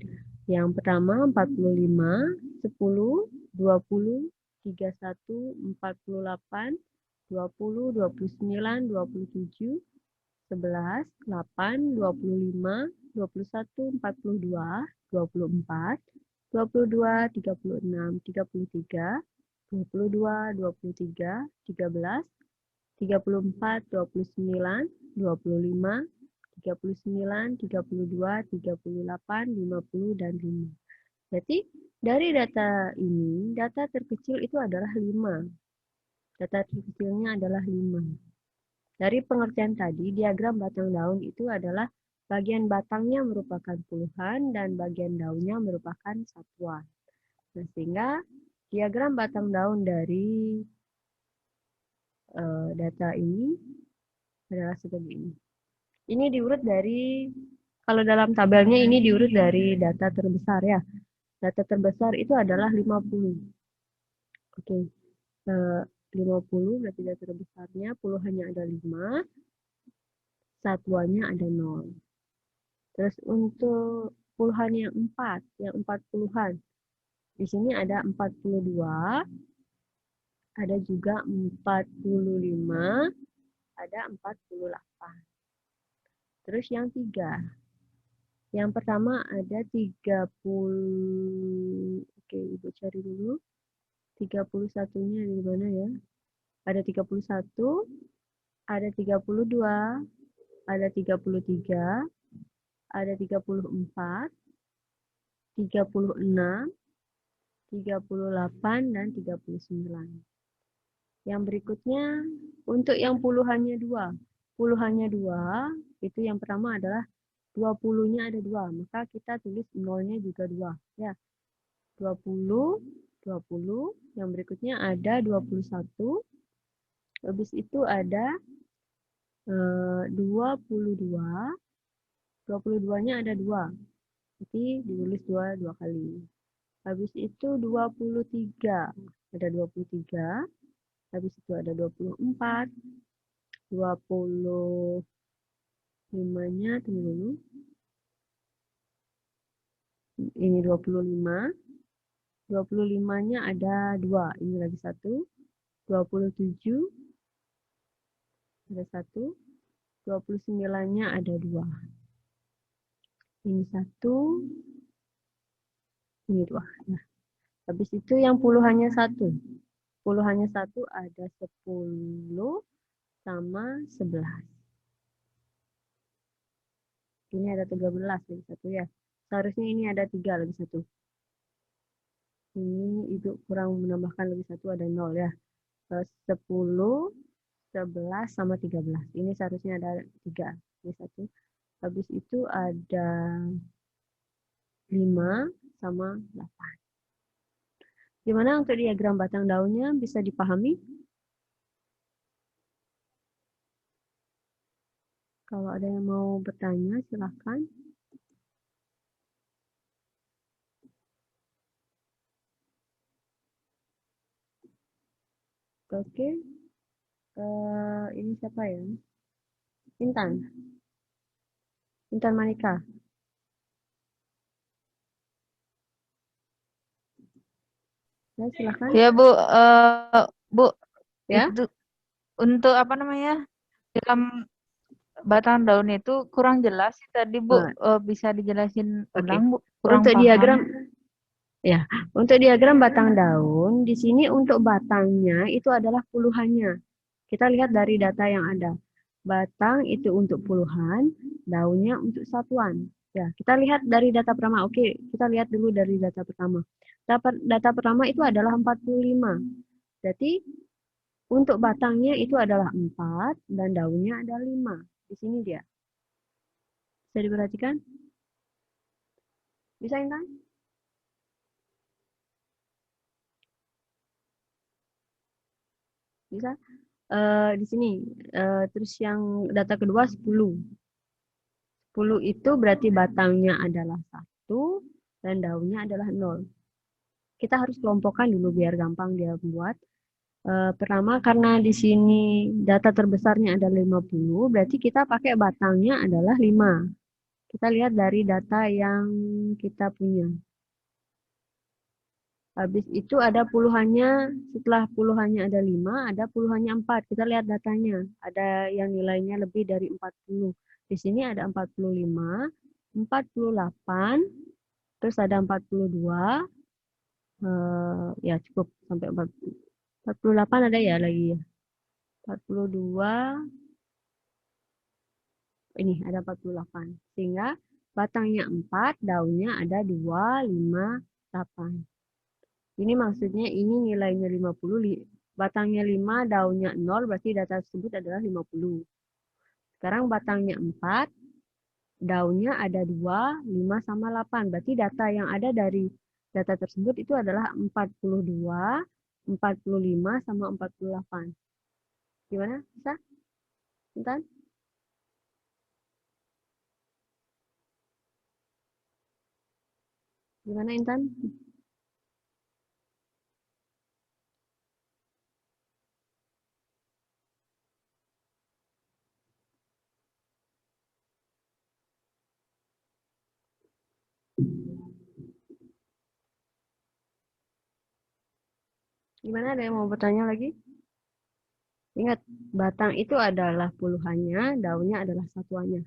C: Yang pertama 45, 10, 20, 31, 48, 20, 29, 27, 11, 8, 25, 21, 42, 24, 22, 36, 33, 22, 23, 13, 34, 29, 25, 39, 32, 38, 50, dan 5. Jadi dari data ini, data terkecil itu adalah 5. Data terkecilnya adalah 5. Dari pengertian tadi, diagram batang daun itu adalah bagian batangnya merupakan puluhan dan bagian daunnya merupakan satuan. Nah, sehingga diagram batang daun dari data ini adalah seperti ini. Ini diurut dari, kalau dalam tabelnya ini diurut dari data terbesar ya. Data terbesar itu adalah 50. Oke. 50 berarti data terbesarnya, puluhannya ada 5, satuannya ada 0. Terus untuk puluhan yang 4, yang 4 puluhan, di sini ada 42, ada juga 45, ada 48. Terus yang 3. Yang pertama ada 30, oke Ibu cari dulu. 31-nya di mana ya? Ada 31, ada 32, ada 33, ada 34, 36, 38, dan 39. Yang berikutnya untuk yang puluhannya 2. Puluhannya 2, itu yang pertama adalah 20-nya ada 2, maka kita tulis 0-nya juga 2 ya. 20, 20, yang berikutnya ada 21, habis itu ada 22, 22-nya ada 2, jadi ditulis 2 kali. Habis itu 23, ada 23, habis itu ada 24, 25-nya, tunggu dulu. Ini 25. 25-nya ada 2. Ini lagi 1. 27 ada 1. 29-nya ada 2. Ini 1. Ini 2. Nah, habis itu yang puluhannya 1. Puluhannya 1 ada 10 sama 11. Ini ada 13 lagi 1 ya. Seharusnya ini ada 3 lagi 1. Ini Ibu kurang menambahkan lagi 1, ada 0 ya. 10, 11 sama 13. Ini seharusnya ada 3. Ini 1. Habis itu ada 5 sama 8. Gimana untuk diagram batang daunnya, bisa dipahami? Kalau ada yang mau bertanya, silahkan. Oke. Ini siapa ya? Intan. Intan Manika. Ya, silahkan.
H: Ya Bu, Bu,
C: Ya.
H: itu untuk apa namanya dalam batang daun itu kurang jelas sih tadi Bu. Bisa dijelasin
C: Oke.
H: ulang Bu? Kurang
C: Untuk
H: paham.
C: diagram ya, untuk diagram batang daun di sini untuk batangnya itu adalah puluhannya. Kita lihat dari data yang ada. Batang itu untuk puluhan, daunnya untuk satuan. Ya, kita lihat dari data pertama. Oke, kita lihat dulu dari data pertama. Data pertama itu adalah 45. Berarti untuk batangnya itu adalah 4 dan daunnya ada 5. Di sini dia. Bisa diperhatikan? Bisa, Intan? Bisa? Di sini. Terus yang data kedua 10. 10 itu berarti batangnya adalah 1 dan daunnya adalah 0. Kita harus kelompokkan dulu biar gampang dia buat. Pertama karena di sini data terbesarnya ada 50, berarti kita pakai batangnya adalah 5. Kita lihat dari data yang kita punya. Habis itu ada puluhannya, setelah puluhannya ada 5, ada puluhannya 4. Kita lihat datanya, ada yang nilainya lebih dari 40. Di sini ada 45, 48, terus ada 42, ya cukup sampai 48 ada ya lagi ya. 42, ini ada 48. Sehingga batangnya 4, daunnya ada 2, 5, 8. Ini maksudnya ini nilainya 50, batangnya 5, daunnya 0, berarti data tersebut adalah 50. Sekarang batangnya 4, daunnya ada 2, 5 sama 8. Berarti data yang ada dari data tersebut itu adalah 42, 45 sama 48. Gimana? Bisa? Intan? Gimana Intan? Gimana, ada yang mau bertanya lagi? Ingat, batang itu adalah puluhannya, daunnya adalah satuannya.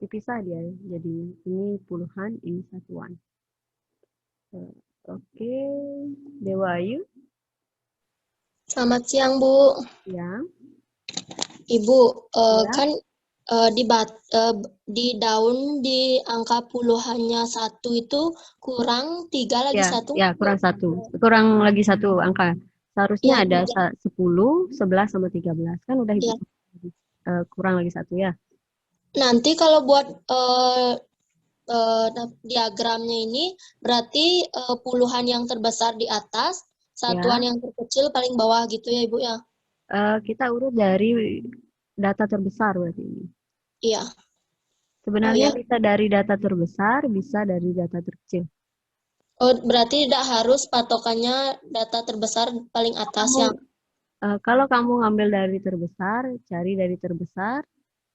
C: Dipisah dia, jadi ini puluhan, ini satuan. Oke, Dewa Ayu.
B: Selamat siang, Bu.
C: Ya.
B: Ibu,
C: Ya.
B: kan di daun di angka puluhannya 1 itu kurang 3 lagi
C: Ya,
B: 1.
C: ya kurang 1. Kurang lagi 1 angka. Seharusnya
B: Ya,
C: ada 10, 11 sama 13. Kan udah
B: ya.
C: kurang lagi 1 ya.
B: Nanti kalau buat diagramnya ini berarti puluhan yang terbesar di atas, satuan
C: Ya.
B: yang terkecil paling bawah gitu ya, Ibu ya?
C: Kita urut dari data terbesar berarti ini.
B: Iya.
C: Sebenarnya
B: Oh, ya.
C: bisa dari data terbesar, bisa dari data terkecil.
B: Oh, berarti tidak harus patokannya data terbesar paling atas yang.
C: Kalau kamu ngambil dari terbesar, cari dari terbesar,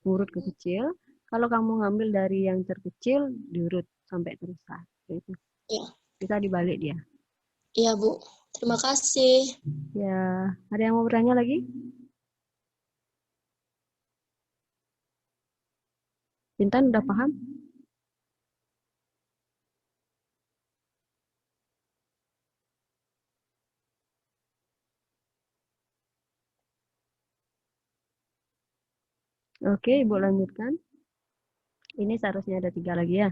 C: urut ke kecil. Kalau kamu ngambil dari yang terkecil, diurut sampai terbesar. Gitu.
B: Iya.
C: Bisa dibalik dia.
B: Iya, Bu. Terima kasih.
C: Ya, ada yang mau bertanya lagi? Intan udah paham? Oke, Ibu lanjutkan. Ini seharusnya ada 3 lagi ya.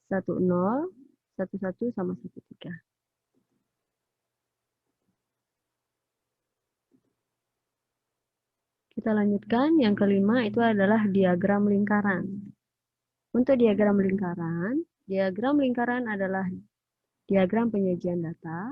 C: 1, 0, 1, 1, sama 1, 3. Kita lanjutkan. Yang kelima itu adalah diagram lingkaran. Untuk diagram lingkaran adalah diagram penyajian data.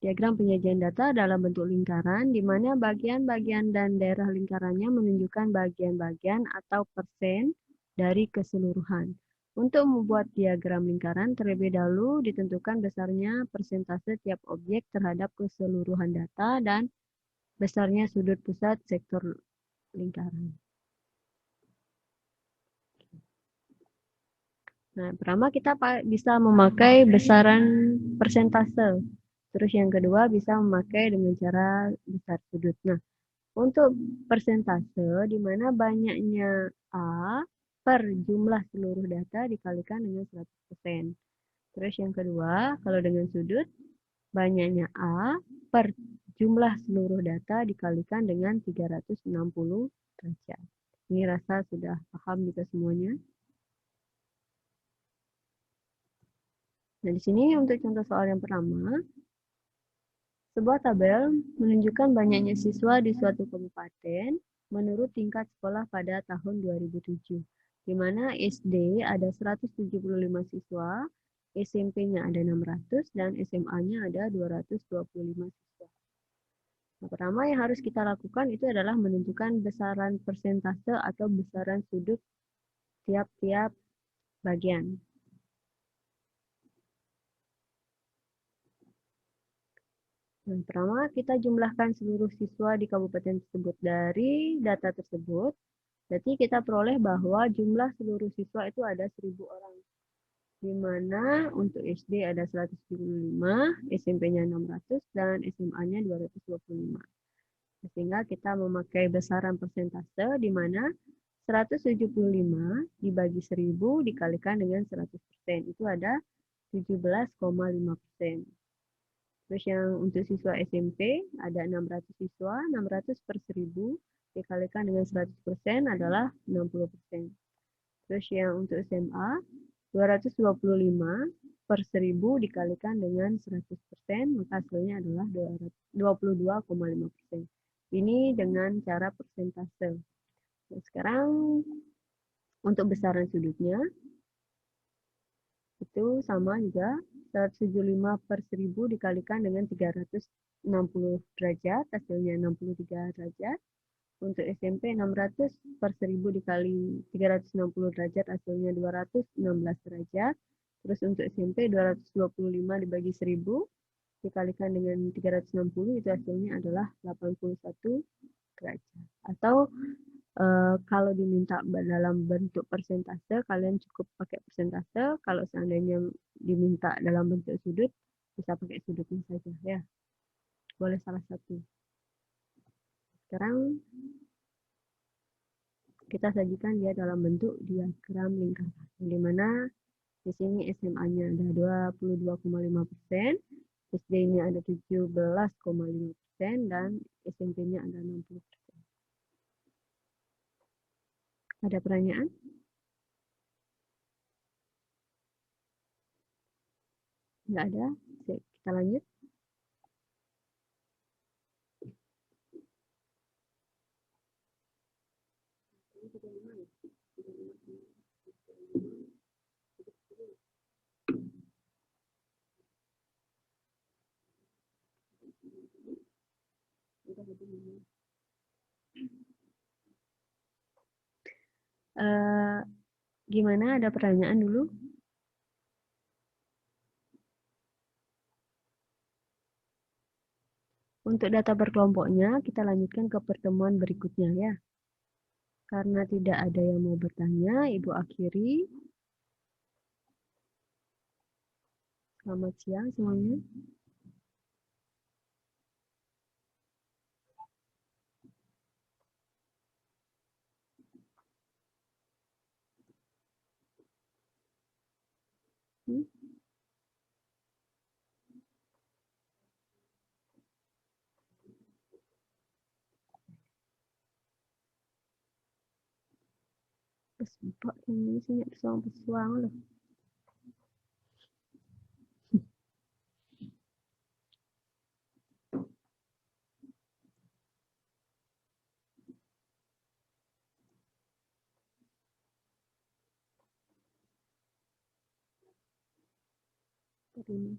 C: Diagram penyajian data dalam bentuk lingkaran, di mana bagian-bagian dan daerah lingkarannya menunjukkan bagian-bagian atau persen dari keseluruhan. Untuk membuat diagram lingkaran, terlebih dahulu ditentukan besarnya persentase tiap objek terhadap keseluruhan data dan besarnya sudut pusat sektor lingkaran. Nah, pertama kita bisa memakai besaran persentase. Terus yang kedua bisa memakai dengan cara besar sudut. Nah, untuk persentase di mana banyaknya A per jumlah seluruh data dikalikan dengan 100%. Terus yang kedua, kalau dengan sudut, banyaknya A per jumlah seluruh data dikalikan dengan 360 derajat. Ini rasa sudah paham juga semuanya. Nah, di sini untuk contoh soal yang pertama, sebuah tabel menunjukkan banyaknya siswa di suatu kabupaten menurut tingkat sekolah pada tahun 2007, di mana SD ada 175 siswa, SMP-nya ada 600, dan SMA-nya ada 225 siswa. Nah, pertama yang harus kita lakukan itu adalah menentukan besaran persentase atau besaran sudut tiap-tiap bagian. Yang pertama, kita jumlahkan seluruh siswa di kabupaten tersebut. Dari data tersebut, berarti kita peroleh bahwa jumlah seluruh siswa itu ada 1000 orang. Di mana untuk SD ada 175, SMP-nya 600, dan SMA-nya 225. Sehingga kita memakai besaran persentase di mana 175 dibagi 1000 dikalikan dengan 100%. Itu ada 17,5%. Terus yang untuk siswa SMP ada 600 siswa, 600 per 1000 dikalikan dengan 100% adalah 60%. Terus yang untuk SMA 225 per 1000 dikalikan dengan 100%, maka hasilnya adalah 22,5%. Ini dengan cara persentase. Nah, sekarang untuk besaran sudutnya itu sama juga, 175 per 1000 dikalikan dengan 360 derajat, hasilnya 63 derajat. Untuk SMP 600 per 1000 dikali 360 derajat, hasilnya 216 derajat. Terus untuk SMP 225 dibagi 1000 dikalikan dengan 360, itu hasilnya adalah 81 derajat. Atau kalau diminta dalam bentuk persentase, kalian cukup pakai persentase. Kalau seandainya diminta dalam bentuk sudut, bisa pakai sudutnya saja ya. Boleh salah satu. Sekarang kita sajikan dia dalam bentuk diagram lingkaran, di mana di sini SMA-nya ada 22,5%, SD-nya ada 17,5%, dan SMP-nya ada 60%. Ada pertanyaan? Nggak ada? Kita lanjut. Gimana, ada pertanyaan dulu? Untuk data berkelompoknya, kita lanjutkan ke pertemuan berikutnya ya. Karena tidak ada yang mau bertanya, Ibu akhiri. Selamat siang semuanya. Sebab ini sini pesuang-pesuang loh. Terima.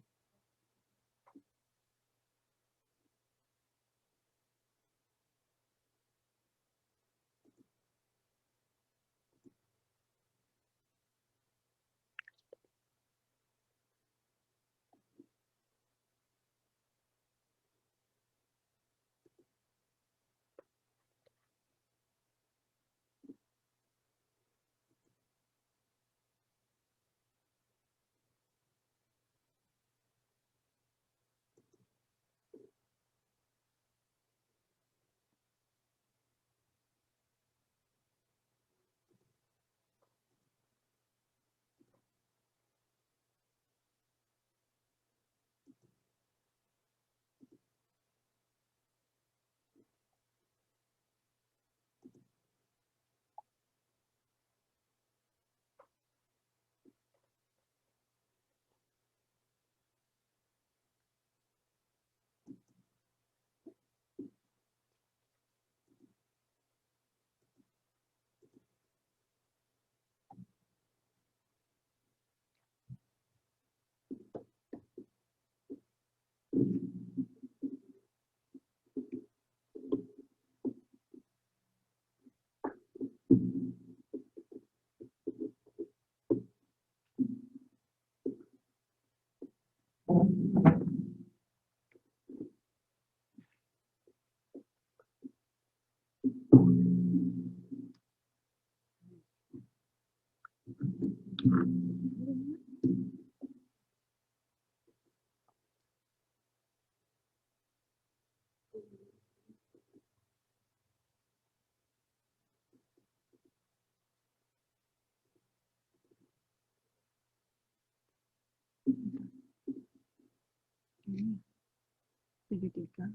C: Ini 73.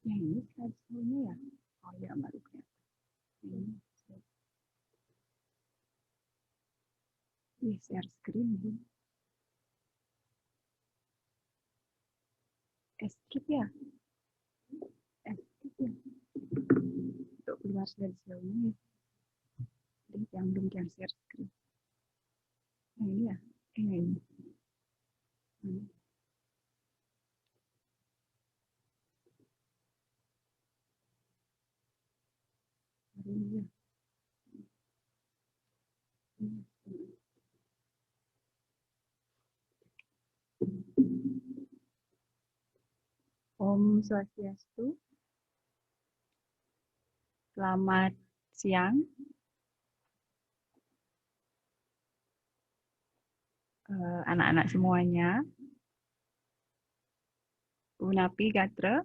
C: Yang ini slide show-nya ya? Oh ya, baru kelihatan. Ini share screen. Escape ya? Escape ya? Untuk keluar slide show-nya. Jadi yang belum share screen. Yang ini ya? Yang ini. Ini ya. Om Swastiastu. Selamat siang. Anak-anak semuanya. Unapi Gatra.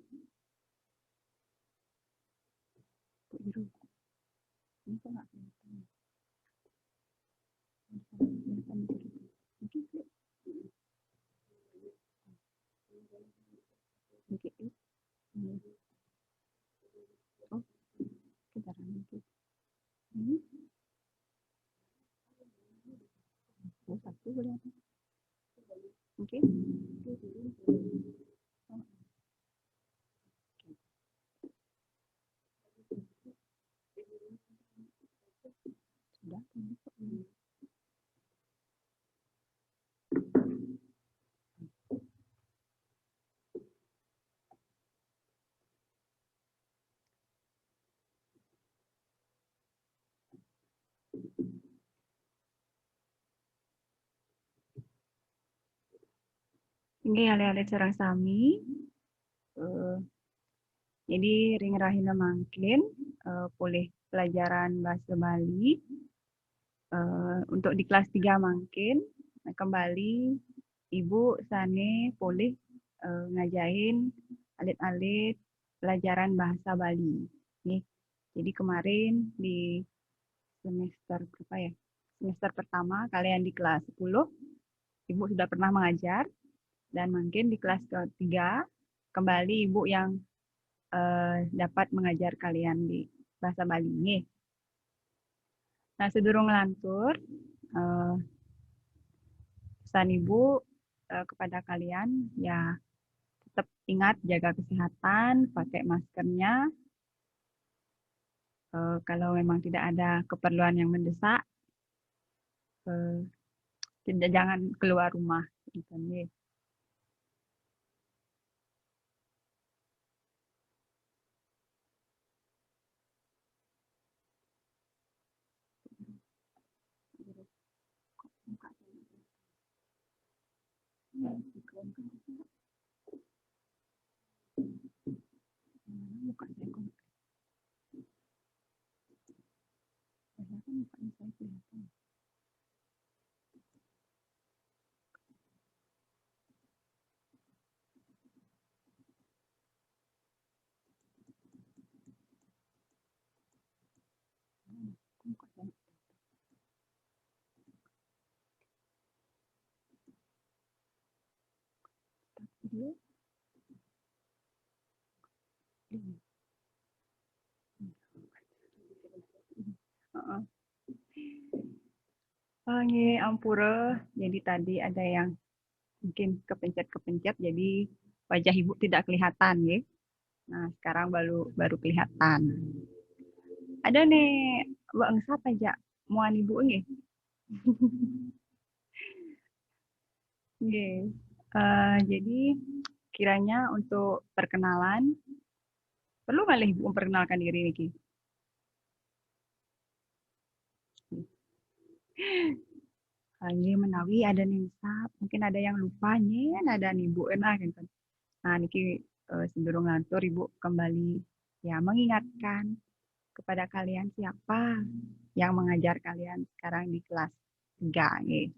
C: Ini kok nggak kelihatan? Oh, kita nanti. Ini. Oh, satu boleh apa? Oke. Sudah. Ini alih-alih sarang sami. Jadi ring rahina mangkin boleh pelajaran bahasa Bali untuk di kelas 3 mangkin kembali Ibu Sane boleh ngajain alit-alit pelajaran bahasa Bali. Nih. Jadi kemarin di semester berapa ya? Semester pertama kalian di kelas 10 Ibu sudah pernah mengajar dan mungkin di kelas ketiga kembali Ibu yang dapat mengajar kalian di bahasa Bali ini. Nah, sedurung lantur, pesan Ibu kepada kalian ya tetap ingat jaga kesehatan, pakai maskernya. Kalau memang tidak ada keperluan yang mendesak, jangan keluar rumah. Nggih, ampura. Jadi tadi ada yang mungkin kepencet-kepencet, jadi wajah Ibu tidak kelihatan, ya. Nah, sekarang baru kelihatan. Ada nih, Mbak Ngesap aja, muan Ibu nggih. Nggih. Jadi kiranya untuk perkenalan, perlu nggak Ibu memperkenalkan diri niki? Ini menawi ada nih Ngesap, mungkin ada yang lupa nih, ada nih Bu Ena kan. Nah, niki
I: sebelum ngantor Ibu kembali ya mengingatkan kepada kalian siapa yang mengajar kalian sekarang di kelas 3 nih.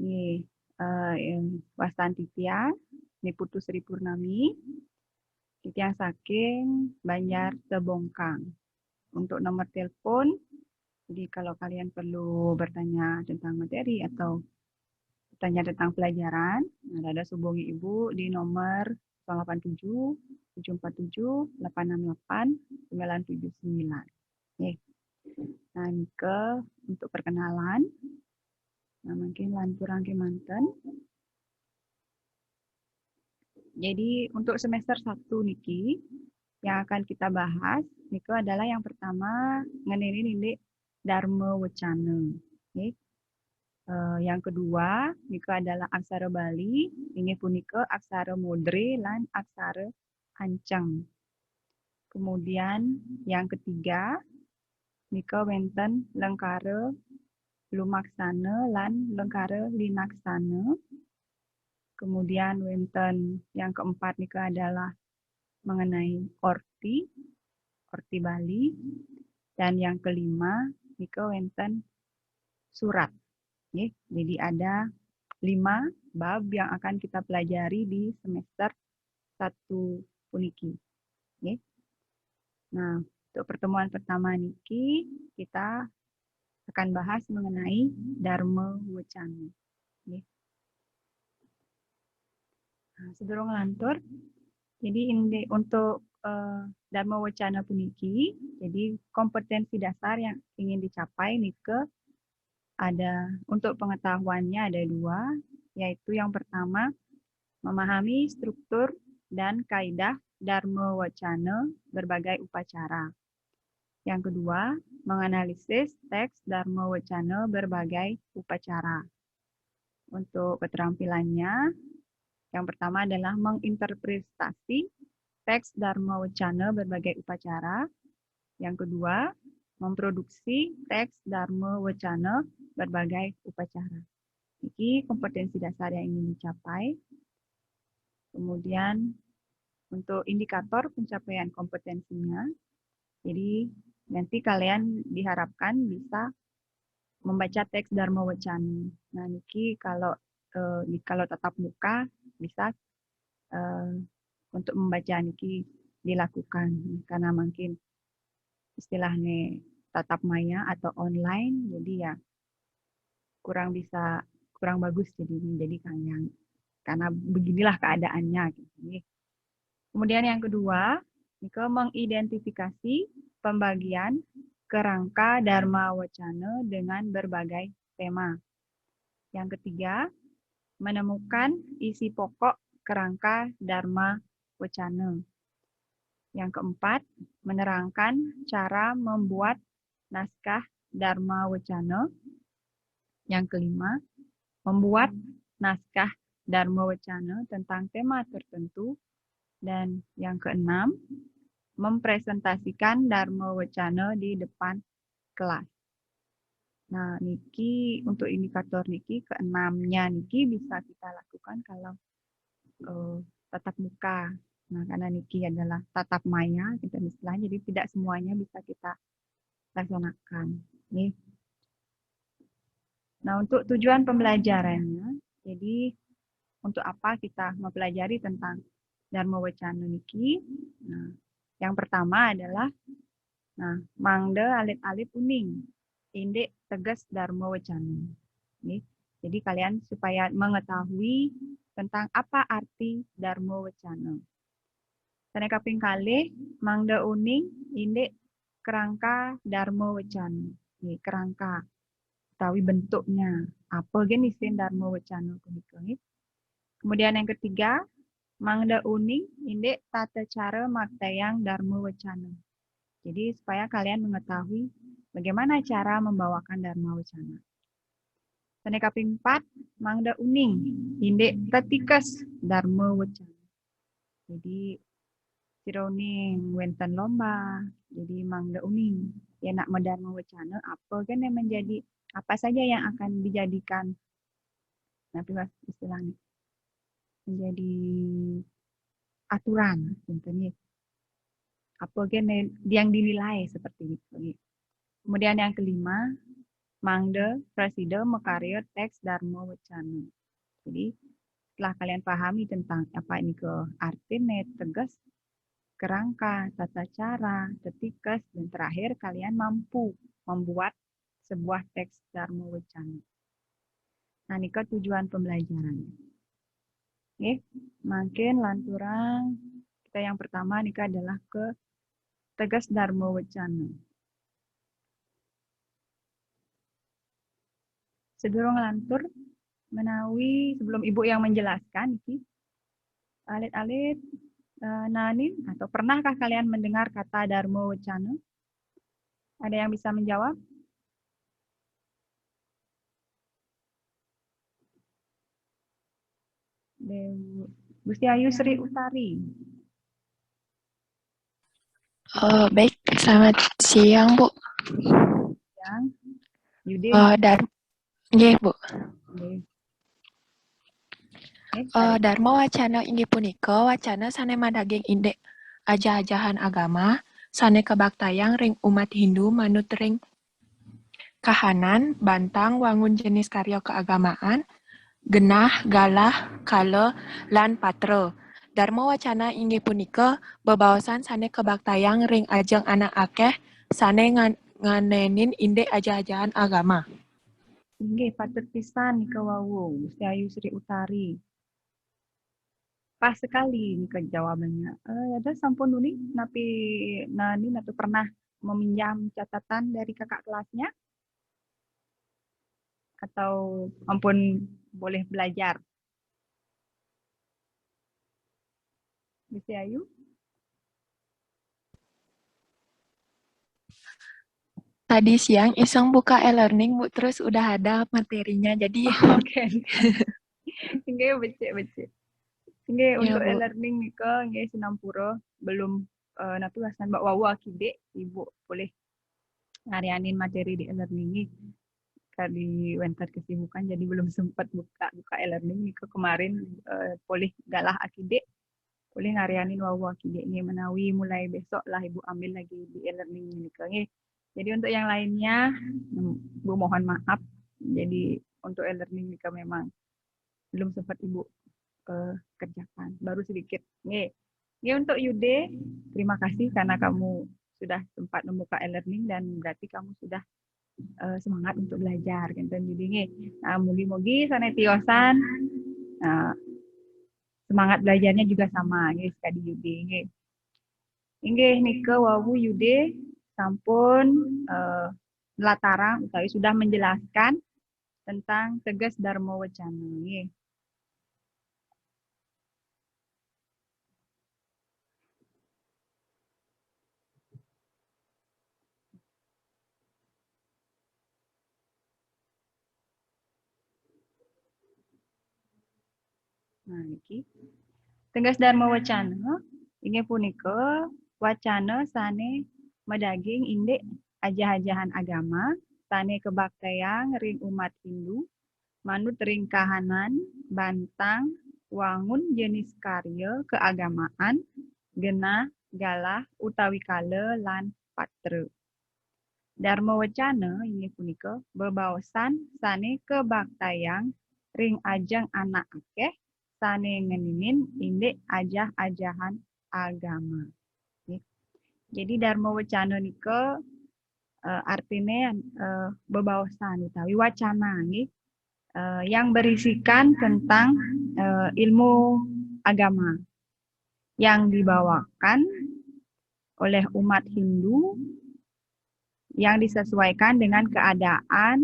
I: Nih, Wastantitia, ini Putu Sri Purnami, yang saking Banjar Tebongkang. Untuk nomor telepon, jadi kalau kalian perlu bertanya tentang materi atau bertanya tentang pelajaran, ada hubungi Ibu di nomor 087 747 868 979. Nih. Nah, ini untuk perkenalan. Nah, mungkin kurang kemanten. Jadi untuk semester 1 niki yang akan kita bahas niku adalah yang pertama ngenini ini Dharma Wacana. Okay. Yang kedua niku adalah aksara Bali, ini punika aksara Modre lan aksara Ancang. Kemudian yang ketiga niku wenten lengkara lumaksana lan lengkara linaksana. Kemudian wenten yang keempat nika adalah mengenai orti Bali, dan yang kelima nika wenten surat. Jadi ada 5 bab yang akan kita pelajari di semester 1 puniki. Nah, untuk pertemuan pertama niki kita akan bahas mengenai Dharma Wacana. Nah, sebelum ngelantur, jadi ini untuk Dharma Wacana puniki, jadi kompetensi dasar yang ingin dicapai nike ada untuk pengetahuannya ada 2, yaitu yang pertama memahami struktur dan kaidah Dharma Wacana berbagai upacara. Yang kedua, menganalisis teks Dharma Wacana berbagai upacara. Untuk keterampilannya, yang pertama adalah menginterpretasi teks Dharma Wacana berbagai upacara. Yang kedua, memproduksi teks Dharma Wacana berbagai upacara. Ini kompetensi dasar yang ingin dicapai. Kemudian, untuk indikator pencapaian kompetensinya, jadi nanti kalian diharapkan bisa membaca teks Dharma Wacana. Nah, niki kalau tatap muka bisa untuk membaca niki dilakukan karena mungkin istilahnya tatap maya atau online, jadi ya kurang bagus jadi kalian karena beginilah keadaannya. Gitu. Kemudian yang kedua, niki mengidentifikasi pembagian kerangka Dharma Wacana dengan berbagai tema. Yang ketiga, menemukan isi pokok kerangka Dharma Wacana. Yang keempat, menerangkan cara membuat naskah Dharma Wacana. Yang kelima, membuat naskah Dharma Wacana tentang tema tertentu. Dan yang keenam, mempresentasikan Dharma Wacana di depan kelas. Nah, niki untuk indikator niki keenamnya niki bisa kita lakukan kalau tatap muka. Nah, karena niki adalah tatap maya, kita istilahnya, jadi tidak semuanya bisa kita laksanakan. Nih. Nah, untuk tujuan pembelajarannya, jadi untuk apa kita mempelajari tentang Dharma Wacana niki? Nah, yang pertama adalah mangda alit-alit uning, indek tegas Dharma Wacana. Jadi kalian supaya mengetahui tentang apa arti Dharma Wacana. Tane kaping kalih mangda uning indek kerangka Dharma Wacana. Kerangka utawi bentuknya. Apa genisin Dharma Wacana punika. Kemudian yang ketiga, mangda uning indek tata cara maktayang Dharma Wacana. Jadi supaya kalian mengetahui bagaimana cara membawakan Dharma Wacana. Tane kaping 4, mangda uning indek tetikas Dharma Wacana. Jadi sironing wenten lomba, jadi mangda uning. ya nak Dharma Wacana apa kan yang menjadi apa saja yang akan dijadikan istilahnya menjadi aturan contohnya apa kan yang dinilai seperti itu. Kemudian yang kelima, mangde preside mekarya teks Dharma Wacana. Jadi setelah kalian pahami tentang apa ini ke artinya, tegas, kerangka, tata cara, tetikes, dan terakhir kalian mampu membuat sebuah teks Dharma Wacana. Nah, ini ke tujuan pembelajarannya. Oke, makin lanturang kita yang pertama ini adalah ke tegas Dharma Wacana. Sebelum lantur, menawi sebelum ibu yang menjelaskan iki alit-alit nani atau pernahkah kalian mendengar kata Dharma Wacana? Ada yang bisa menjawab? Gusti Ayu Sri Utari.
J: Baik, selamat siang, Bu.
I: Siang. Yudi.
J: Nggih, Bu.
I: Nggih.
J: Dharma Wacana inggih punika wacana sane madaging indek ajah-ajahan agama sane kabaktayang ring umat Hindu manut ring kahanan bantang wangun jenis karya keagamaan genah galah kale lan patra. Dharma Wacana inggih punika bebaosan sane kabaktayang ring ajeng anak akeh sane nganenin indek ajah-ajahan agama.
I: Nggih, patut pisan nika wau Gusti Ayu Sri Utari. Pas sekali nika jawabannya. Ada sampun nuni napi nani atau pernah meminjam catatan dari kakak kelasnya? Atau ampun boleh belajar? Gusti Ayu?
J: Tadi siang iseng buka e-learning, Bu, terus udah ada materinya, jadi
I: Oke. Nggih, becik. Nggih, untuk
J: Bu.
I: e-learning nika nggih sinampura belum napi wasan mbak wawa kide Ibu boleh ngarianin materi di e-learning ini. Kali wentar kesibukan jadi belum sempat buka e-learning nika kemarin boleh galah akide boleh ngarianin wawa akide ini menawi mulai besok lah Ibu ambil lagi di e-learning nika nggih. Jadi untuk yang lainnya Bu mohon maaf. Jadi untuk e-learning nika memang belum sempat Ibu kerjakan, baru sedikit. Nih untuk Yude, terima kasih karena kamu sudah sempat membuka e-learning dan berarti kamu sudah semangat untuk belajar. Dan jadi mugi-mugi sanetiosan semangat belajarnya juga sama, guys, kadi Yude. Inggih nika wawu Yude sampun latarang utawi sudah menjelaskan tentang tegas Dharma Wacana. Nggih. Nah, iki tegas Dharma Wacana inggih punika wacana sane medaging indek ajah-ajahan agama sane kebaktayang ring umat Hindu manut ring kahanan bantang wangun jenis karya keagamaan genah galah utawi kale lan patra. Dharma Wacana inggih punika bebaosan sane kebaktayang ring ajeng anak akeh sane ngeninin indek ajah-ajahan agama. Jadi Dharma Wacana nika artinya bebaosan utawi wacana yang berisikan tentang ilmu agama yang dibawakan oleh umat Hindu yang disesuaikan dengan keadaan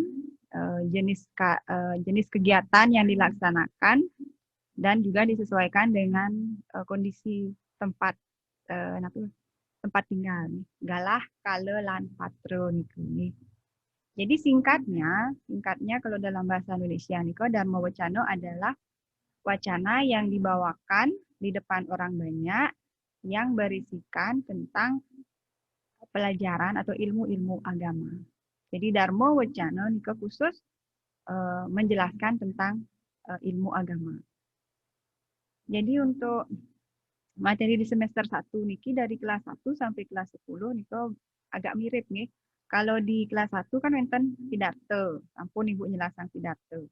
I: jenis kegiatan yang dilaksanakan dan juga disesuaikan dengan kondisi tempat tinggal galah kale lan patra niku. Jadi singkatnya kalau dalam bahasa Indonesia niku Dharma Wacana adalah wacana yang dibawakan di depan orang banyak yang berisikan tentang pelajaran atau ilmu-ilmu agama. Jadi Dharma Wacana nika khusus menjelaskan tentang ilmu agama. Jadi untuk materi di semester 1 niki dari kelas 1 sampai kelas 10 nika agak mirip nih. Kalau di kelas 1 kan wonten pidato, ampun Ibu nyelasan pidato.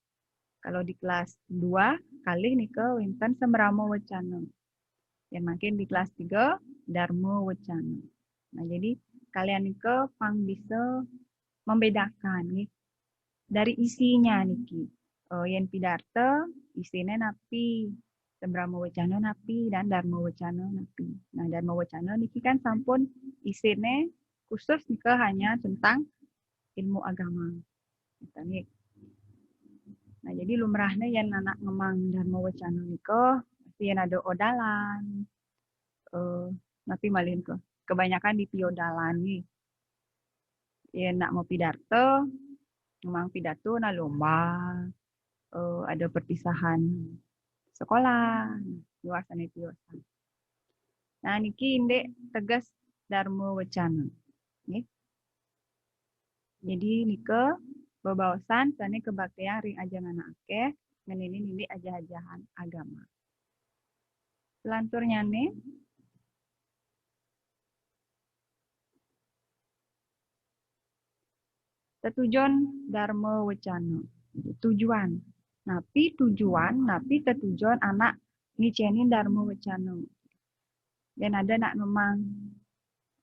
I: Kalau di kelas 2 kali nika wonten semrama wacana. Dan makin di kelas 3 Dharma Wacana. Nah, jadi kalian nika pang bisa membedakan nih dari isinya niki. Yen pidato isine napi, semrama wacana napi, dan Dharma Wacana napi. Nah, Dharma Wacana niki kan sampun isine khusus nika hanya tentang ilmu agama. Nih. Nah, jadi lumrahnya yang anak ngemang Dharma Wacana nika pasti yang ada odalan. Napi malin ke. Kebanyakan di piodalan nih. Ya nak mau pidato, memang pidato na lomba, ada perpisahan sekolah, luasan itu. Nah niki indek tegas Dharma Wacana. Nih. Jadi nika bebawasan sane kebaktian ring ajang anak akeh, ngenini indek aja-ajahan agama. Selanturnya nih, tetujuan Dharma Wacana. Tujuan. Napi tujuan, napi tetujuan anak ngicenin Dharma Wacana. Dan ada nak memang,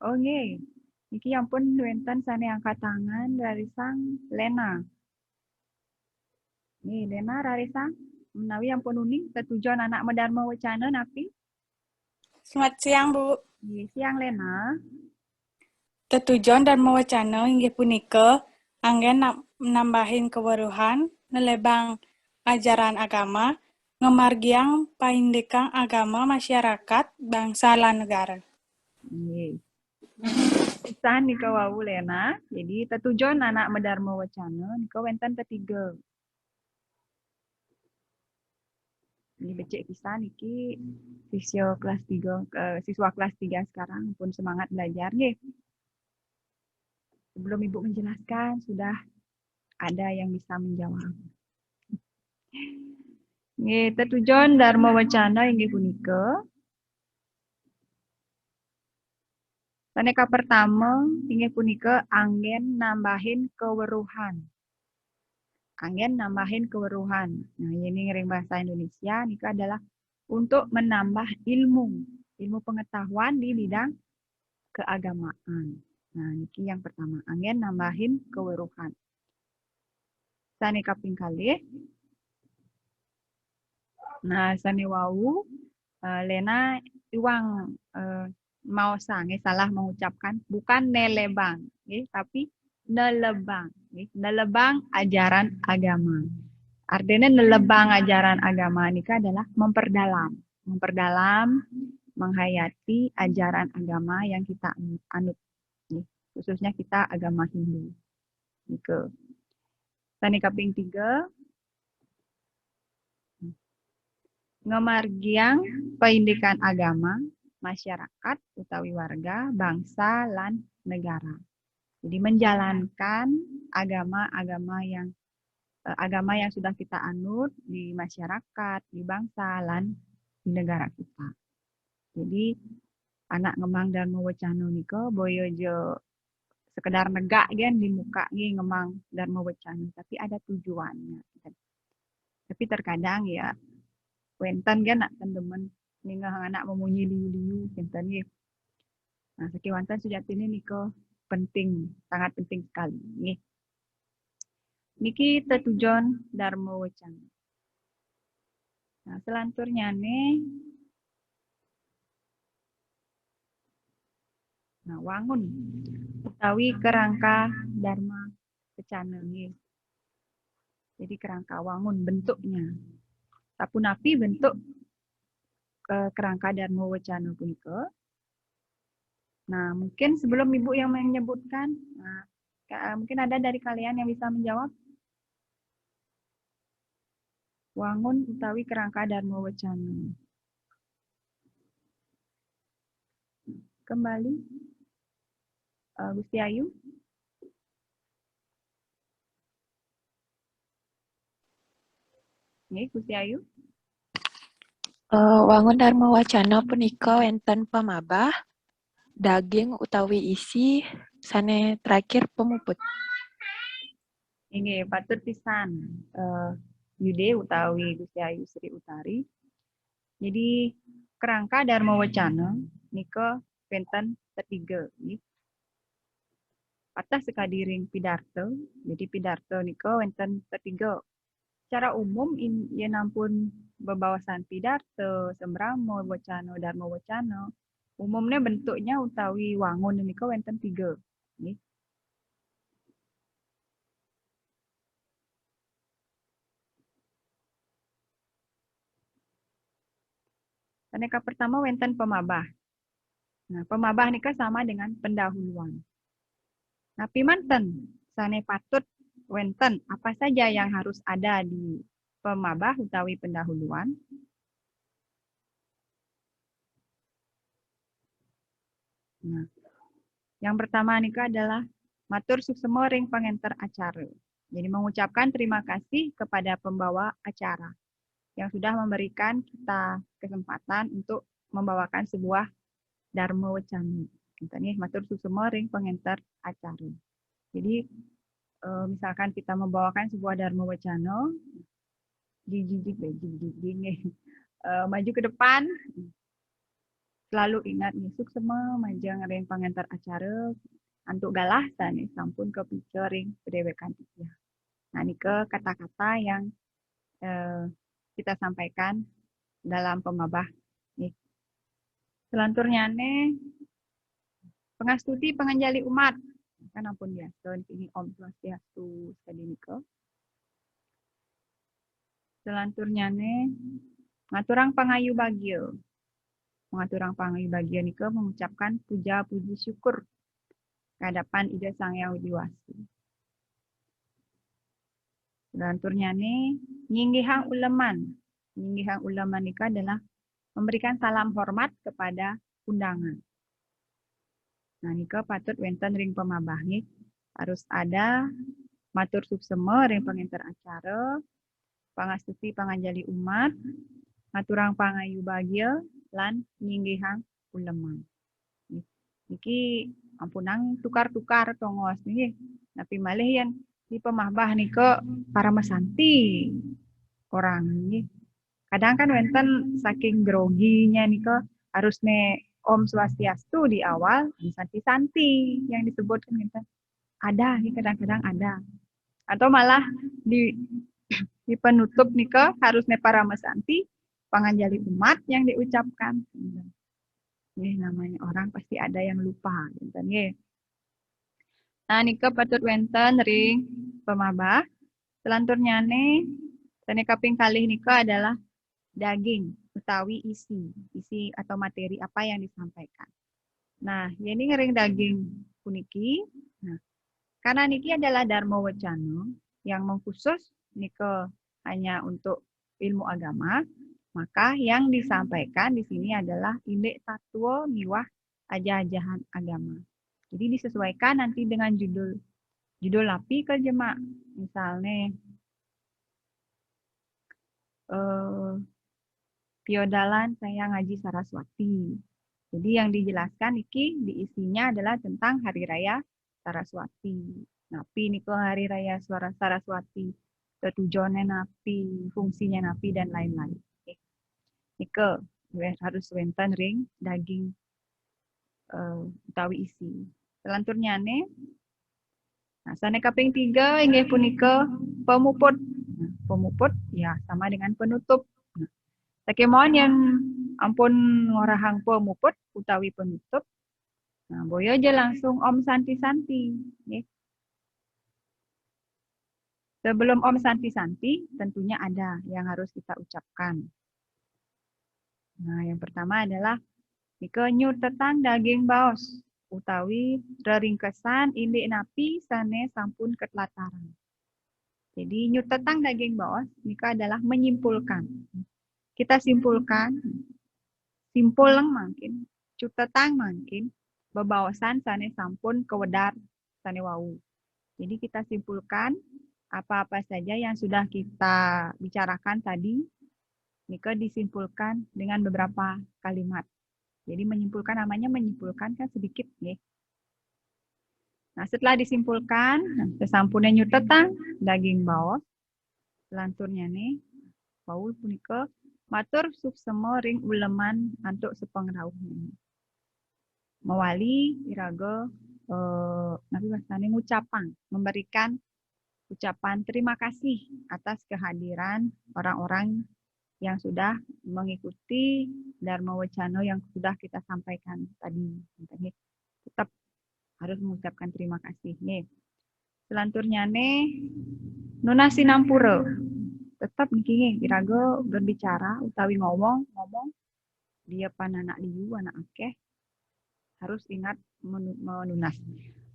I: oh nggih, niki ampun wenten sane angkat tangan dari sang Lena. Nih Lena rarisang menawi ampun uning tetujuan anak Dharma Wacana napi.
F: Selamat siang, Bu.
I: Siang Lena.
F: Tetujuan Dharma Wacana inggih punika anggen nambahin keweruhan, nelebang ajaran agama, ngemargiang paindekang agama masyarakat, bangsa lan negara.
I: Pisan nika wau Lena. Jadi tetujuan anak Dharma Wacana nika wenten ketiga. Ini becek pisan niki siswa kelas 3 sekarang pun semangat belajar nggih. Sebelum Ibu menjelaskan, sudah ada yang bisa menjawab. Nggih, tetujuan Dharma Wacana inggih punika. Saneka pertama inggih punika anggen nambahin keweruhan. Anggen nambahin keweruhan. Nah, ini ngering bahasa Indonesia nika adalah untuk menambah ilmu pengetahuan di bidang keagamaan. Nah, niki yang pertama, angin nambahin keweruhan. Sane kaping kalih. Nah, sane wau Lena iwang mau sange salah mengucapkan bukan nelebang, tapi nelebang, nelebang ajaran agama. Artinya nelebang ajaran agama nika adalah memperdalam, menghayati ajaran agama yang kita anut. Khususnya kita agama Hindu. Nika. Sane kaping 3 ngamargiang paindikan agama masyarakat utawi warga, bangsa lan negara. Jadi menjalankan agama yang sudah kita anut di masyarakat, di bangsa lan di negara kita. Jadi anak ngemang Dharma Wacana nika boyo jo sekedar negak gen di muka ngemang Dharma Wacana, tapi ada tujuannya. Tapi terkadang ya wenten kan nak teman ninggal anak memunyi liu-liu wenten nggih. Nah, sekiwanten sejatine nika penting, sangat penting sekali nggih. Niki tetujuan Dharma Wacana. Nah, selanjutnya nih nah, wangun utawi kerangka Dharma Wacana nggih. Jadi kerangka wangun bentuknya. Sapunapi bentuk kerangka Dharma Wacana punika. Nah, mungkin sebelum Ibu yang menyebutkan, mungkin ada dari kalian yang bisa menjawab. Wangun utawi kerangka Dharma Wacana. Kembali. Gusti Ayu. Nggih, Gusti Ayu.
J: Wangun dharma wacana punika wenten pamabah, daging utawi isi, sane terakhir pemuput.
I: Inggih, patut pisan Yude utawi Gusti Ayu Sri Utari. Jadi kerangka dharma wacana nika wenten ketiga nggih. Patah sekadiring pidarto. Jadi pidarto nika wenten ketiga. Secara umum yen ampun bebawasan pidarto, sembramo wacana, dharma wacana, umumnya bentuknya utawi wangun nika wenten 3 nggih. Aneka pertama wenten pemabah. Nah, pemabah nika sama dengan pendahuluan. Nah, pimanten sane patut wenten apa saja yang harus ada di pemabah utawi pendahuluan. Nah, yang pertama nika adalah matur suksema ring pangenter acara. Jadi mengucapkan terima kasih kepada pembawa acara yang sudah memberikan kita kesempatan untuk membawakan sebuah dharma wacana. Kita nih matur suksema ring pangenter acara. Jadi misalkan kita membawakan sebuah dharma wacana, maju ke depan, selalu ingat nih suksema majeng ring pangenter acara antuk galah nih sampun kepicu ring pedewekan tiga. Nah, ini ke kata-kata yang kita sampaikan dalam pemabah. Nih. Selanturnya nih pengastuti penganjali umat. Kan ampun biasa ini Om Swastiastu sadiniko. Selanturnya nih ngaturang pangayu bagio. Mengaturang pangayu bagio nika mengucapkan puja puji syukur kehadapan Ida Sang Hyang Widi Wasi. Selanturnya nih nyinggihang uleman. Nyinggihang uleman nika adalah memberikan salam hormat kepada undangan. Nah, nika patut wenten ring pemabah nih harus ada matur suksema ring pangenter acara, pangastuti panganjali umat, ngaturang pangayu bagya lan nyinggihang uleman. Niki ampunang tukar-tukar tongos nih, tapi malih yang di pemabah nika para mesanti orang nih. Kadang kan wenten saking groginya nika harus ne Om Swastiastu di awal, santi-santi yang disebutkan gitu. Ada, kadang-kadang ada. Atau malah di penutup nika harusnya para mesanti, panganjali umat yang diucapkan. Nih namanya orang pasti ada yang lupa. Gitu, nih. Nah, nika patut wenten ring pemabah. Selanturnya nih, tane kaping kalih nika adalah daging utawi isi atau materi apa yang disampaikan. Nah, ini ngering daging puniki. Nah, karena niki adalah dharma wacana yang mengkhusus nika hanya untuk ilmu agama, maka yang disampaikan di sini adalah indek tatwa miwah ajah-ajahan agama. Jadi disesuaikan nanti dengan judul lapi ke jemaah. Misalnya Piodalan saya ngaji Saraswati. Jadi yang dijelaskan iki diisinya adalah tentang Hari Raya Saraswati. Napi niko Hari Raya Saraswati. Tujuannya napi, fungsinya napi dan lain-lain. Niko harus wenten ring daging utawi isi. Selanturnya nih. Nah, sane kaping 3 inggih punika pemuput. Nah, pemuput ya sama dengan penutup. Sakemon yang ampun ngorahang pemuput utawi penutup. Nah, boyo aja langsung Om Santi-Santi. Sebelum Om Santi-Santi, tentunya ada yang harus kita ucapkan. Nah, yang pertama adalah nika nyutetan daging baos utawi reringkesan indik napi sane sampun ketelataran. Jadi nyutetan daging baos nika adalah menyimpulkan. Kita simpulkan, simpul lang mungkin, cutetang mungkin, bebaosan sane sampun kewedar sane wau. Jadi kita simpulkan apa-apa saja yang sudah kita bicarakan tadi, Nika disimpulkan dengan beberapa kalimat. Jadi menyimpulkan namanya menyimpulkan kan sedikit nih. Nah setelah disimpulkan, sesampune nyutetang daging baos, selanturnya nih, bau punika matur suksema ring uleman antuk sepengrauh ini. Mewali iraga nabi bahasane ngucapang, memberikan ucapan terima kasih atas kehadiran orang-orang yang sudah mengikuti Dharma Wacana yang sudah kita sampaikan tadi. Tetap harus mengucapkan terima kasih. Nih. Selanturnya nih, nuna sinampura. Tetap nih, iraga berbicara, utawi ngomong, dia pan anak liu, anak akeh, harus ingat menunas.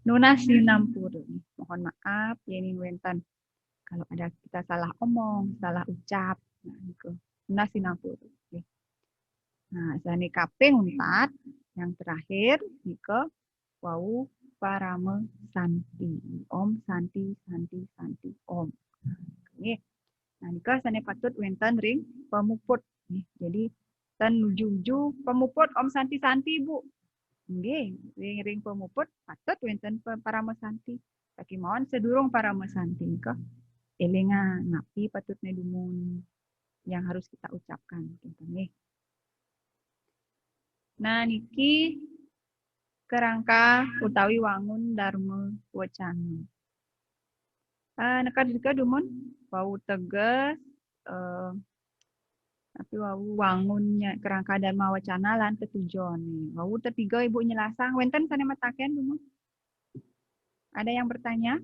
I: Nunas sinampura. Mohon maaf, ini wenten. Kalau ada kita salah omong, salah ucap, nah itu. Nunas sinampura. Nah, sani kaping 4, yang terakhir, nika wau parama santi. Om santi santi santi om. Oke. Nah, nika sane patut wenten ring pemuput. Jadi tan nuju pemuput om santi santi Bu. Nggih, ring pemuput patut wenten parama santi. Taki mohon sedurung parama santi nika elingan napi patutne dumun yang harus kita ucapkan gitu nih. Nah, niki kerangka utawi wangun Dharma Wacana. Nekad juga dumun wau teges tapi wau wangunnya kerangka Dharma Wacana lan ketujuan nih. Wau ketiga Ibu nyelasang wenten sane mataken dumun. Ada yang bertanya?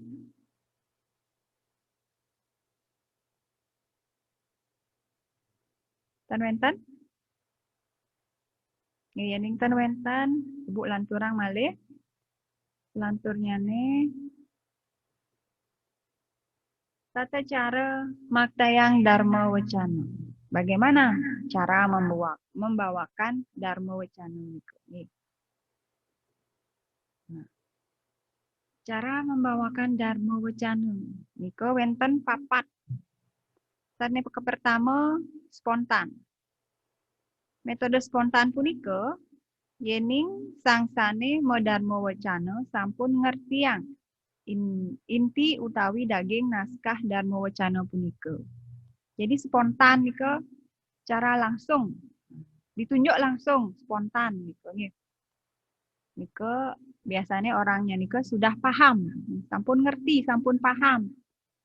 I: Tan wenten? Ya tan wenten, Ibu lanturang malih. Lanturnya nih tata cara maktayang Dharma Wacana. Bagaimana cara membawakan Dharma Wacana ini? Nah, cara membawakan Dharma Wacana nika wenten papat. Tane pertama spontan. Metode spontan punika yening sangsane Dharma Wacana sampun ngertiang inti utawi daging naskah Dharma Wacana punika. Jadi spontan nika cara langsung ditunjuk langsung spontan nika nggih. Nika biasanya orangnya nika sudah paham, sampun ngerti, sampun paham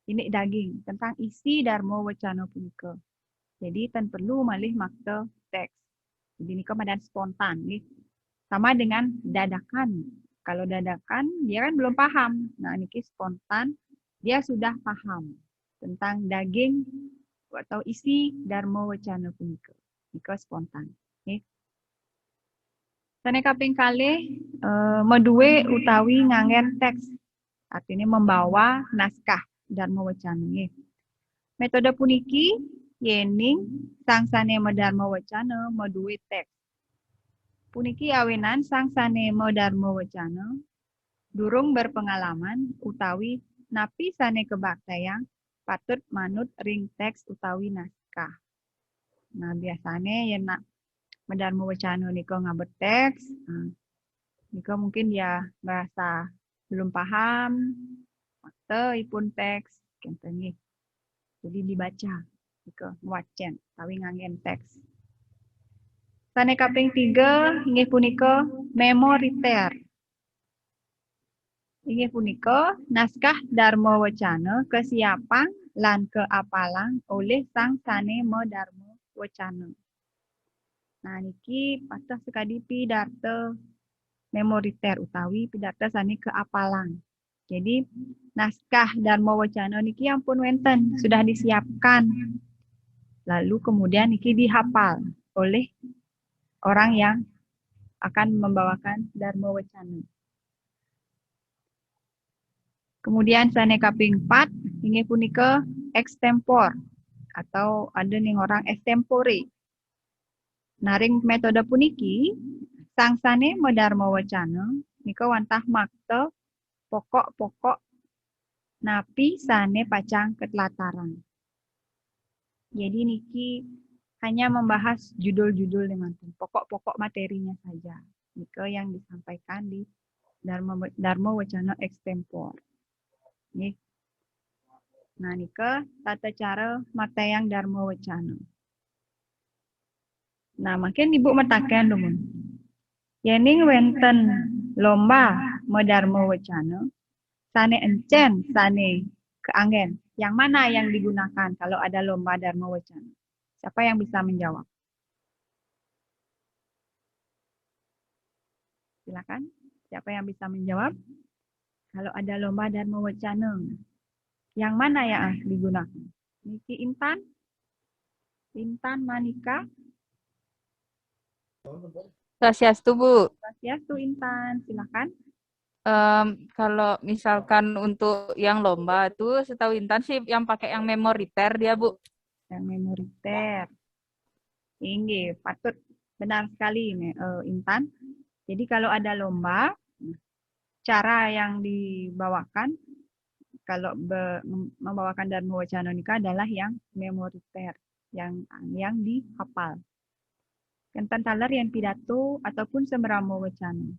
I: ini daging tentang isi Dharma Wacana punika. Jadi tan perlu malih makta teks. Jadi nika madan spontan nih. Sama dengan dadakan. Kalau dadakan dia kan belum paham. Nah, niki spontan dia sudah paham tentang daging atau isi Dharma Wacana punika. Nika spontan. Nggih. Sane kaping kalih meduwe utawi ngangen teks. Artinya membawa naskah Dharma Wacana nggih. Metode puniki yening sangsane Dharma Wacana meduwe teks. Puniki awenan sangsane Dharma Wacana durung berpengalaman utawi napi sane kebaktayang patut manut ring teks utawi naskah. Nah, biasanya yen nak Dharma Wacana nika ngabet teks, nika mungkin dia merasa belum paham maktaipun teks kenten nggih. Jadi dibaca nika wacen utawi ngangen teks. Sane kaping 3 inggih punika memoriter. Inggih punika naskah Dharma Wacana kesiapan lan keapalang oleh sang sane Dharma Wacana. Nah niki patah sekali pidarta memoriter utawi pidarta sane keapalang. Jadi naskah Dharma Wacana niki ampun wenten sudah disiapkan. Lalu kemudian niki dihafal oleh orang yang akan membawakan Dharma Wacana. Kemudian sane kaping 4 inggih punika extempor atau ada ning orang extempore. Naring metode puniki sangsane Dharma Wacana nika wantah makta pokok-pokok napi sane pacang ketelataran. Jadi niki hanya membahas judul-judul dengan pokok-pokok materinya saja. Nika yang disampaikan di Dharma Wacana extempore. Nih. Nah, nika tata cara matayang Dharma Wacana. Nah, makin ibu metakan dulu. Yening wenten lomba Dharma Wacana, sane encen, sane keanggen. Yang mana yang digunakan kalau ada lomba Dharma Wacana? Siapa yang bisa menjawab? Silakan. Siapa yang bisa menjawab? Kalau ada lomba Dharma Wacana, yang mana yang digunakan? Niki Intan? Intan Manika?
H: Swastiastu, Bu.
I: Swastiastu Intan, silakan.
H: Kalau misalkan untuk yang lomba tuh setahu Intan sih yang pakai yang memoriter dia, Bu.
I: Yang memoriter. Ini patut benar sekali ini, Intan. Jadi kalau ada lomba, cara yang dibawakan kalau membawakan Dharma Wacana Nika adalah yang memoriter, yang dihafal. Kenten taler yang pidato ataupun sembramo wacana.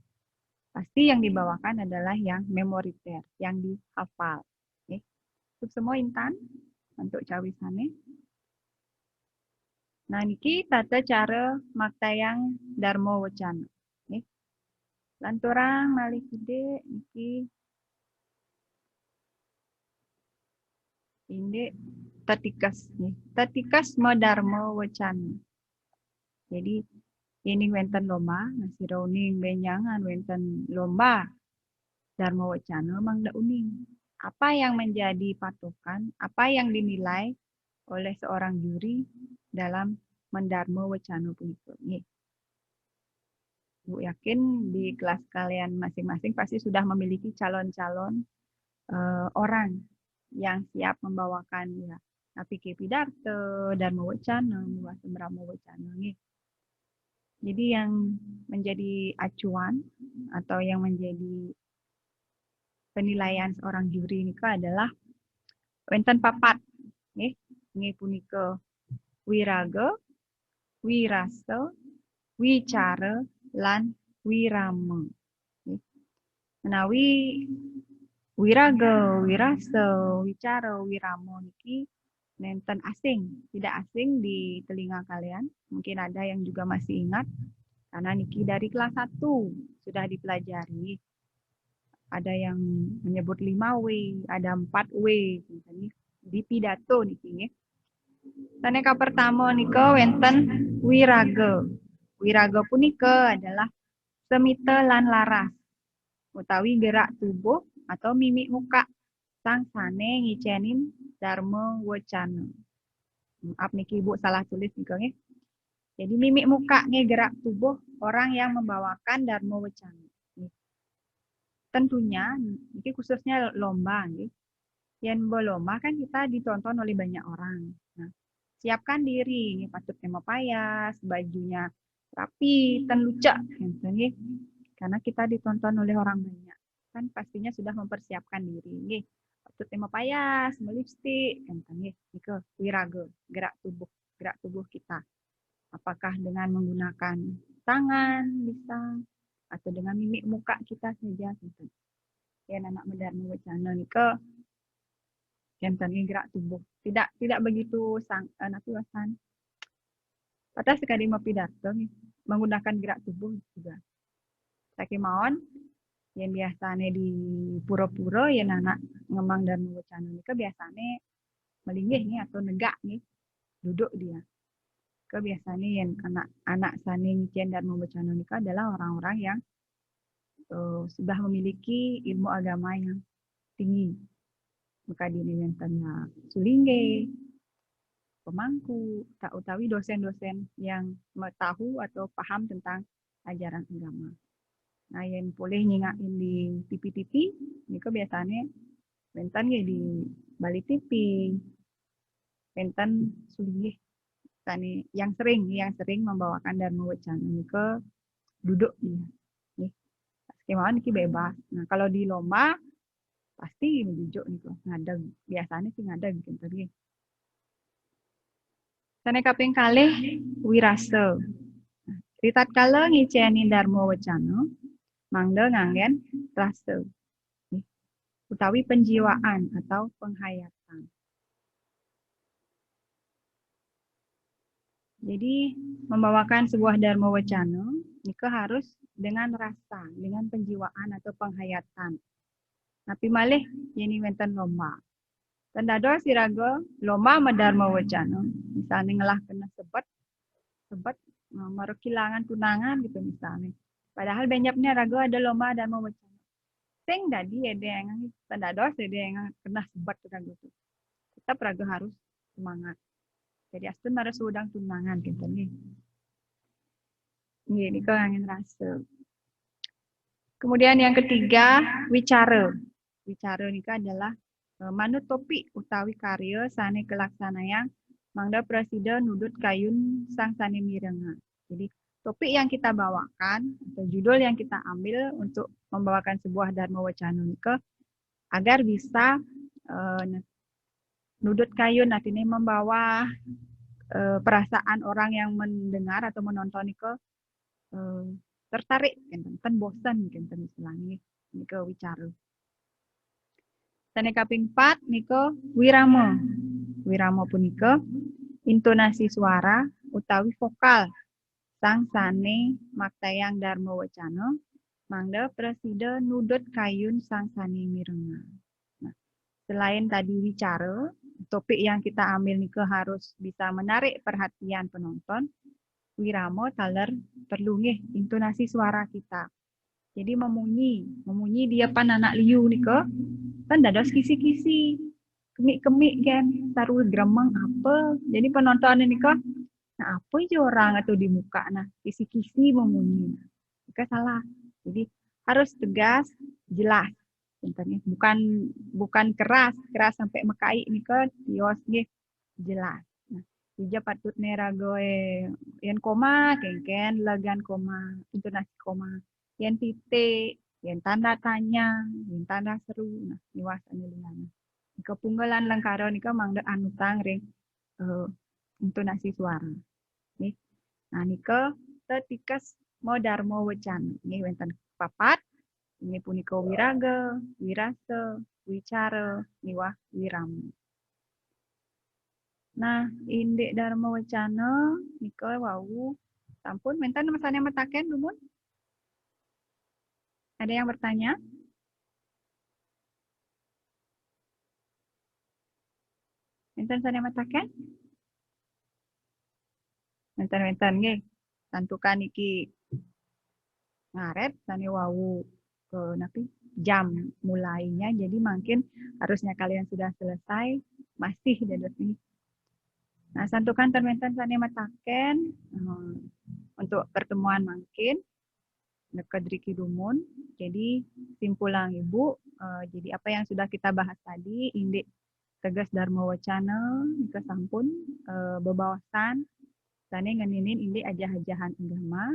I: Pasti yang dibawakan adalah yang memoriter, yang dihafal. Oke. Untuk semua Intan, untuk cawisane. Nah, niki tata cara maktayang Dharma Wacana. Oke. Lanturang malih ide niki inde tatikas nih. Tatikas Dharma Wacana. Jadi ini wenten lomba, nasi rauning benyangan wenten lomba Dharma Wacana mangda uning. Apa yang menjadi patokan, apa yang dinilai oleh seorang juri dalam Dharma Wacana punika. Bu yakin di kelas kalian masing-masing pasti sudah memiliki calon-calon orang yang siap membawakan ya. Tapi pidato, Dharma Wacana, sembramo wacana nih. Jadi yang menjadi acuan atau yang menjadi penilaian seorang juri ini adalah wenten papat nggih punika wiraga, wirasa, wicara lan wirama. Menawi wiraga, wirasa, wicara, wirama niki nenten asing, tidak asing di telinga kalian. Mungkin ada yang juga masih ingat karena niki dari kelas 1 sudah dipelajari. Ada yang menyebut 5W, ada 4W di pidato niki. Taneka pertama nika wenten wiraga. Wiraga punika adalah semita lan laras utawi gerak tubuh atau mimik muka sang sane ngicenin Dharma Wacana. Maaf niki Ibu salah tulis nika nggih. Jadi mimik muka nih gerak tubuh orang yang membawakan Dharma Wacana. Tentunya niki khususnya lomba nggih. Yen lomba kan kita ditonton oleh banyak orang. Nah, siapkan diri, patut tema payas, bajunya rapi, ten lucak, nggih. Karena kita ditonton oleh orang banyak. Kan pastinya sudah mempersiapkan diri nggih. Patut tema payas, melipstik, nggih. Niku wiraga, gerak tubuh kita. Apakah dengan menggunakan tangan bisa atau dengan mimik muka kita saja gitu. Ya anak Dharma Wacana nika enten gerak tubuh. Tidak begitu wasan. Pada sekali mau pidato menggunakan gerak tubuh juga. Saking mawon yang biasane di pura-pura ya anak ngemang Dharma Wacana nika biasane melinggih nih atau negak nih duduk dia. Biasanya yang anak-anak sane ngicen Dharma Wacana nika adalah orang-orang yang sudah memiliki ilmu agama yang tinggi. Maka dini wentenya sulingge, pemangku, tak utawi dosen-dosen yang tahu atau paham tentang ajaran agama. Nah, yang boleh nyingain di TV-TV, nika biasanya wenten ya di Bali TV, wenten sulingge. Yang sering membawakan Dharma Wacana nika duduk dia. Nih, kemauan niki bebas. Nah, kalau di lomba pasti menjujuk niku ngadeg. Biasanya sih ngadeg gitu nggih. Sane kaping kalih wirasa. Ritatkala ngiceni dharma wacana, mangda nganggen rasa. Utawi penjiwaan atau penghayatan. Jadi membawakan sebuah dharma wacana nika harus dengan rasa, dengan penjiwaan atau penghayatan. Tapi malih ini wonten lomba. Tandado siraga lomba dharma wacana. Misalnya ngelah kena sebat maro kilangan tunangan gitu misalnya. Padahal benyapnya raga ada lomba dharma wacana. Sing dadi ada yang tandado ada yang kena sebat raga itu. Tetap raga harus semangat. Jadi astun harus udang tunangan gitu nih. Ini kau angin rasa. Kemudian yang ketiga, wicara. Wicara ini adalah manut topik utawi karya sane kelaksanayang mangda presiden nudut kayun sang sane mirenga. Jadi topik yang kita bawakan atau judul yang kita ambil untuk membawakan sebuah dharma wacana nika agar bisa nudut kayun artinya membawa perasaan orang yang mendengar atau menonton nika tertarik kan bosan kan istilahnya nika wicara. Sane kaping 4 nika wirama. Wirama punika intonasi suara utawi vokal sang sane maktayang dharma wacana mangda presiden nudut kayun sang sane mirenga. Nah, selain tadi wicara, topik yang kita ambil nika harus bisa menarik perhatian penonton. Wirama taler perlu nggih intonasi suara kita. Jadi memunyi di depan anak liu nika kan dados kisi-kisi, kemik-kemik kan, taruh gremeng apa. Jadi penonton nika nah apa aja orang atau di muka nah kisi-kisi memunyi. Nika salah. Jadi harus tegas, jelas. Contohnya bukan keras sampai mekai nika tios nggih jelas. Nah, ija patut neragoe yen koma kengken lagan koma, intonasi koma. Yen titik, yen tanda tanya, yen tanda seru, nah niwas aniliana. Nika punggalan langkara nika mangda anutang ring intonasi suara. Nih. Nah nika tetikas dharma wacana. Ini wonten papat. Ini punika wiraga, wirasa, wicara, niwah wirama. Nah, indek dharma wacana nika wau sampun wonten masane metaken lumun. Ada yang bertanya? Wonten sane metaken? Wonten nggih. Tantukan iki ngaret sane wau ke napi jam mulainya jadi mungkin harusnya kalian sudah selesai masih dados ini. Nah, santukan termenten sane metaken untuk pertemuan mungkin dekat Riki Dumun. Jadi simpulan Ibu, jadi apa yang sudah kita bahas tadi, indik tegas dharma wacana, nika sampun bebawasan, sane ngeninin indik ajah-ajahan agama,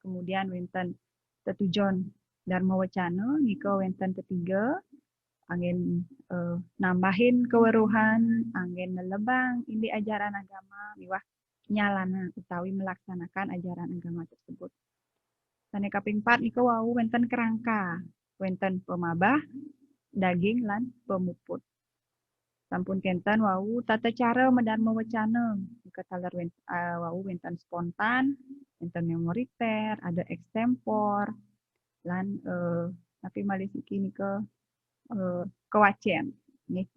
I: kemudian wenten tetujon dharma wacana, nika wenten ketiga, angin nambahin keweruhan, angin nelebang indik ajaran agama, miwah nyalana utawi melaksanakan ajaran agama tersebut. Sane kaping 4 nika wau wenten kerangka, wenten pemabah, daging lan pemuput. Sampun kenten wau tata cara dharma wacana, nika taler wau wenten spontan, wenten memoriter, ada extempor, lan tapi malisiki nika kewacen nih.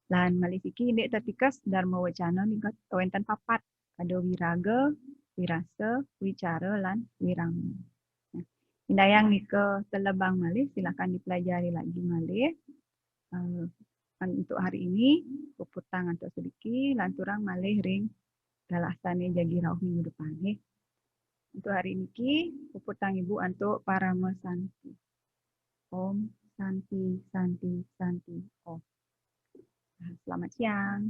I: Lan malisiki indek tetikas dharma wacana nika wenten papat, ada wiraga, wirasa, wicara lan wirama. Indayang nika telebang malih silakan dipelajari lagi malih. Untuk hari ini puputang atau sedikit lanturang malih ring galasane jagi rauh minggu depan nih. Untuk hari ini puputang Ibu untuk para mesanti. Om Santi Santi Santi Om. Selamat siang.